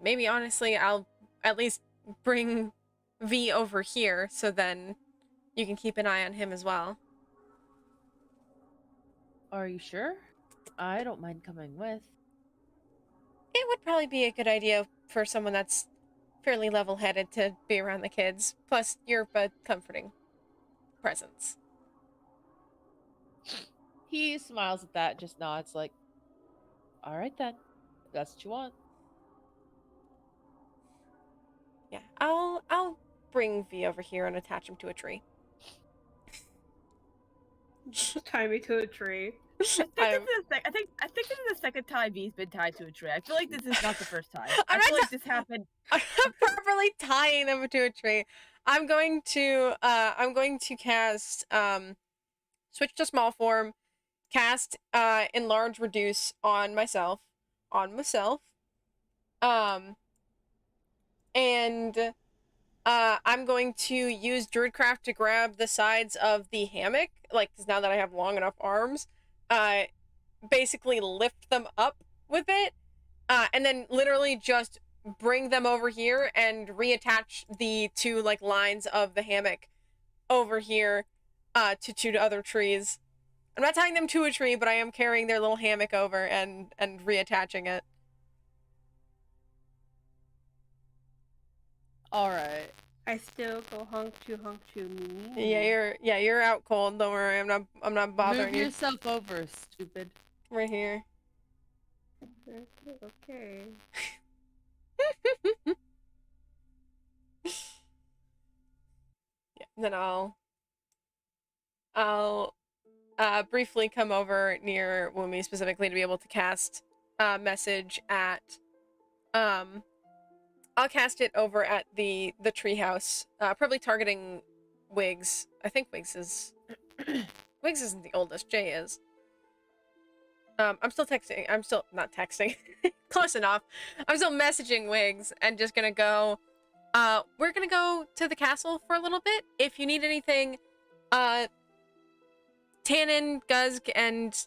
maybe, honestly, I'll at least bring V over here, so then you can keep an eye on him as well. Are you sure? I don't mind coming with. It would probably be a good idea for someone that's fairly level-headed to be around the kids. Plus, you're a comforting presence. He smiles at that, just nods like, all right then, if that's what you want. Yeah, I'll bring V over here and attach him to a tree. Tie me to a tree. I think this is the second time V's been tied to a tree. I feel like this is not the first time. I feel like this happened. I'm not properly tying them to a tree. I'm going to cast switch to small form, cast enlarge reduce on myself. And I'm going to use Druidcraft to grab the sides of the hammock, like, because now that I have long enough arms, basically lift them up with it, and then literally just bring them over here and reattach the two, like, lines of the hammock over here to two other trees. I'm not tying them to a tree, but I am carrying their little hammock over and reattaching it. All right. I still go honk to me. Yeah, you're out cold. Don't worry. I'm not bothering Move you. yourself over, stupid. Right here. Okay. Yeah, then I'll briefly come over near Woomy specifically to be able to cast a message at I'll cast it over at the treehouse, probably targeting Wiggs. I think Wiggs isn't the oldest. Jay is. I'm still texting. I'm still not texting. Close enough. I'm still messaging Wiggs and just gonna go. We're gonna go to the castle for a little bit. If you need anything, Tannen, Guzg, and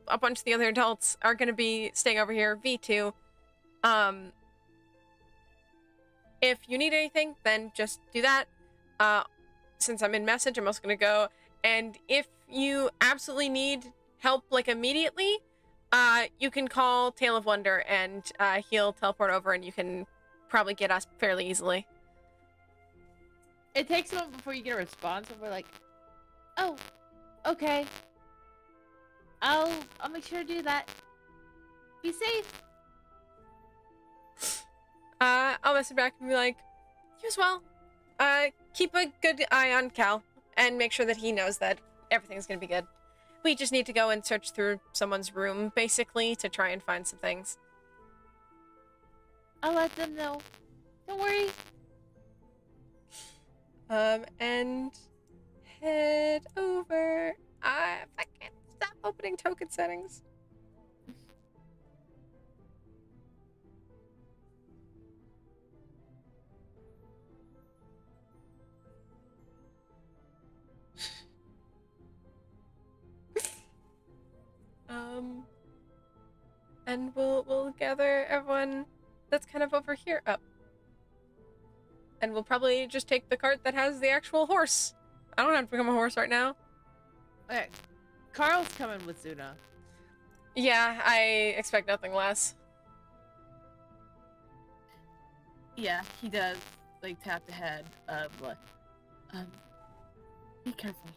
a bunch of the other adults are gonna be staying over here. V2. If you need anything, then just do that. Since I'm in message, I'm also gonna go. And if you absolutely need help, like, immediately, you can call Tale of Wonder, and he'll teleport over, and you can probably get us fairly easily. It takes a moment before you get a response, and we're like, oh, okay. I'll make sure to do that. Be safe. I'll message back and be like, you as well. Keep a good eye on Cal, and make sure that he knows that everything's gonna be good. We just need to go and search through someone's room, basically, to try and find some things. I'll let them know. Don't worry. And head over. If I can't stop opening token settings. and we'll gather everyone that's kind of over here up. And we'll probably just take the cart that has the actual horse. I don't have to become a horse right now. Okay. Carl's coming with Zuna. Yeah, I expect nothing less. Yeah, he does, like, tap the head of, like, be careful,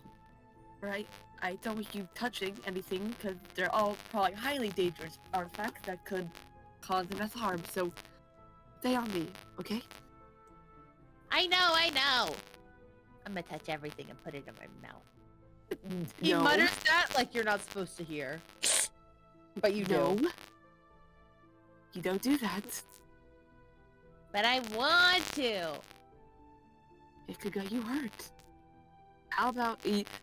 right? I don't want you touching anything, because they're all probably highly dangerous artifacts that could cause them harm, so stay on me, okay? I know. I'm gonna touch everything and put it in my mouth. He No. mutters that like you're not supposed to hear. But you No. do. You don't do that. But I want to. It could get you hurt. How about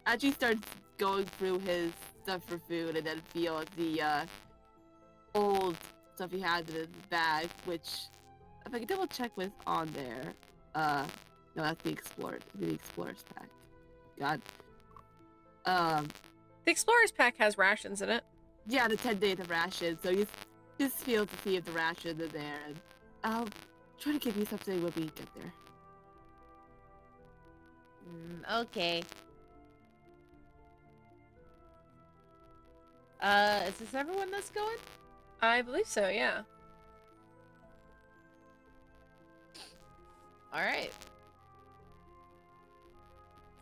as he starts going through his stuff for food and then feels the old stuff he had in his bag, which if I can double check what's on there. No, that's the Explorer's pack. God. The Explorer's pack has rations in it. Yeah, the 10 days of rations. So you just feel to see if the rations are there, and I'll try to give you something when we get there. Okay. Is this everyone that's going? I believe so, yeah. All right.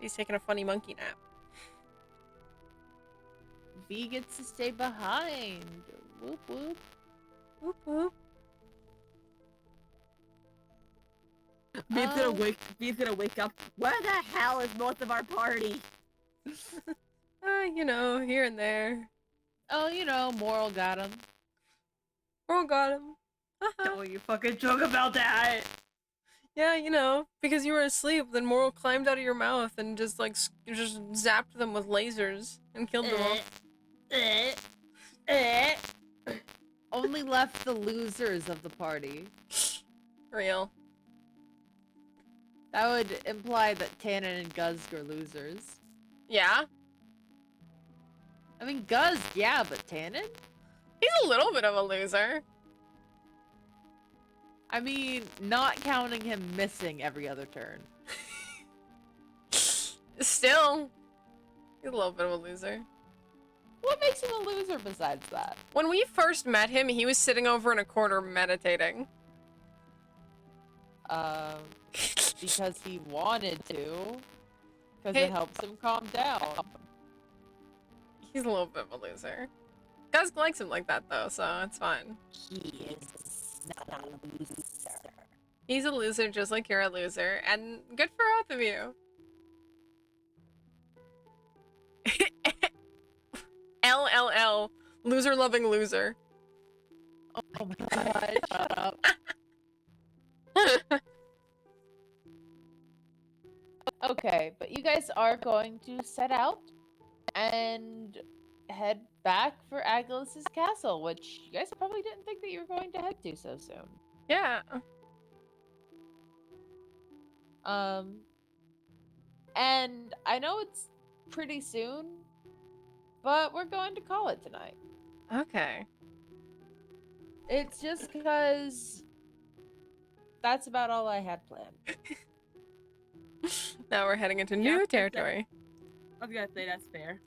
He's taking a funny monkey nap. V gets to stay behind. Whoop whoop. Whoop whoop. V's gonna wake up. Where the hell is most of our party? You know, here and there. Oh, you know, Moral got him. Oh, got him. Don't you fucking joke about that. Yeah, you know, because you were asleep, then Moral climbed out of your mouth and just, like, just zapped them with lasers and killed them all. Only left the losers of the party. Real. That would imply that Tannen and Guzg are losers. Yeah? I mean, Guzg, yeah, but Tannen? He's a little bit of a loser. I mean, not counting him missing every other turn. Still, he's a little bit of a loser. What makes him a loser besides that? When we first met him, he was sitting over in a corner meditating. Because he wanted to. Because Hey. it helps him calm down. He's a little bit of a loser. Guzg likes him like that, though, so it's fine. He is not a loser. He's a loser just like you're a loser, and good for both of you. LLL. Loser-loving loser. Oh my god, shut up. Okay, but you guys are going to set out and head back for Agilus' castle, which you guys probably didn't think that you were going to head to so soon. Yeah. And I know it's pretty soon, but we're going to call it tonight. Okay. It's just because that's about all I had planned. Now we're heading into new territory. I was gonna say that's fair.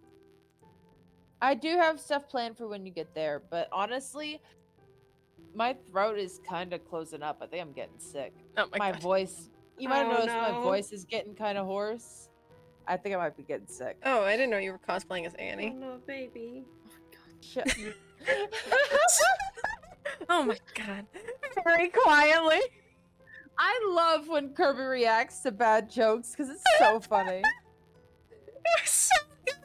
I do have stuff planned for when you get there, but honestly, my throat is kind of closing up. I think I'm getting sick. Oh my My god. voice, you might have Oh, noticed my no. voice is getting kind of hoarse. I think I might be getting sick. Oh, I didn't know you were cosplaying as Oh Annie. no, baby. Shut- Oh my god. Very quietly. I love when Kirby reacts to bad jokes because it's so funny. It was so good.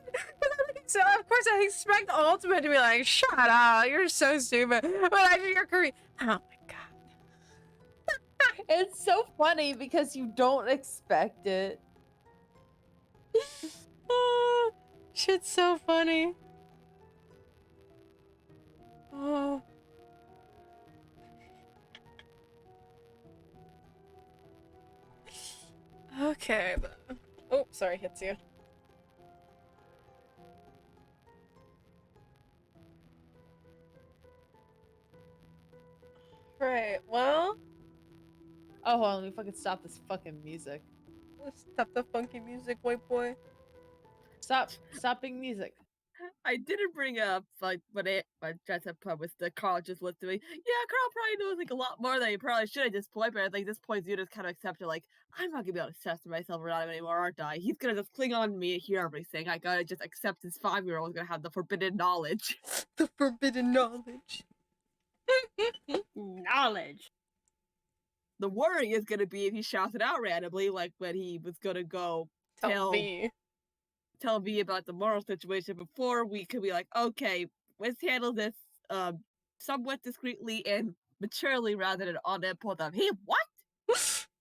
So of course I expect Ultimate to be like, shut up, you're so stupid. But I just hear Kirby, oh my god. It's so funny because you don't expect it. Ah, shit's so funny. Oh. Okay. Oh, sorry, hits you. Right. Well, Oh, hold on, let me fucking stop this fucking music. let's stop the funky music, white boy. Stopping music. I didn't bring up like what Jessica put with the Carl just looked at me. Yeah, Carl probably knows like a lot more than he probably should at this point, but like this point Zuda's kind of accepted like I'm not gonna be able to censor myself around him anymore, aren't I? He's gonna just cling on to me and hear everything. I gotta just accept his 5-year-old is gonna have the forbidden knowledge. The forbidden knowledge. Knowledge. The worry is gonna be if he shouts it out randomly, like when he was gonna go Tell V. tell me about the moral situation before we could be like, okay, let's handle this somewhat discreetly and maturely rather than on impulse of, hey, what?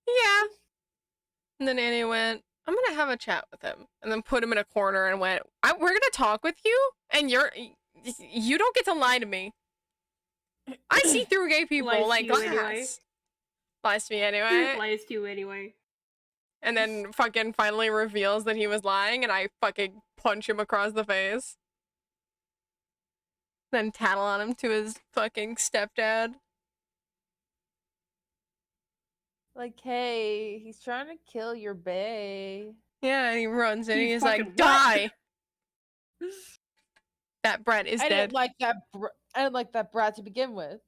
Yeah. And then Annie went, I'm gonna have a chat with him. And then put him in a corner and went, we're gonna talk with you? And you don't get to lie to me. I see through gay people Lies to like you glass. anyway. Lies to me anyway. Lies to you anyway. And then fucking finally reveals that he was lying and I fucking punch him across the face. Then tattle on him to his fucking stepdad. Like, hey, he's trying to kill your bae. Yeah, and he runs and He he's fucking like, what? die! That Brett is I dead. didn't like that. I didn't like that brat to begin with.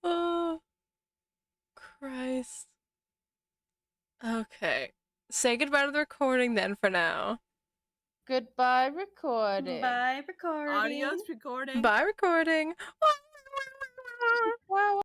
Oh, Christ. Okay. Say goodbye to the recording then for now. Goodbye, recording. Bye, recording. Audios recording. Bye, recording. Wow.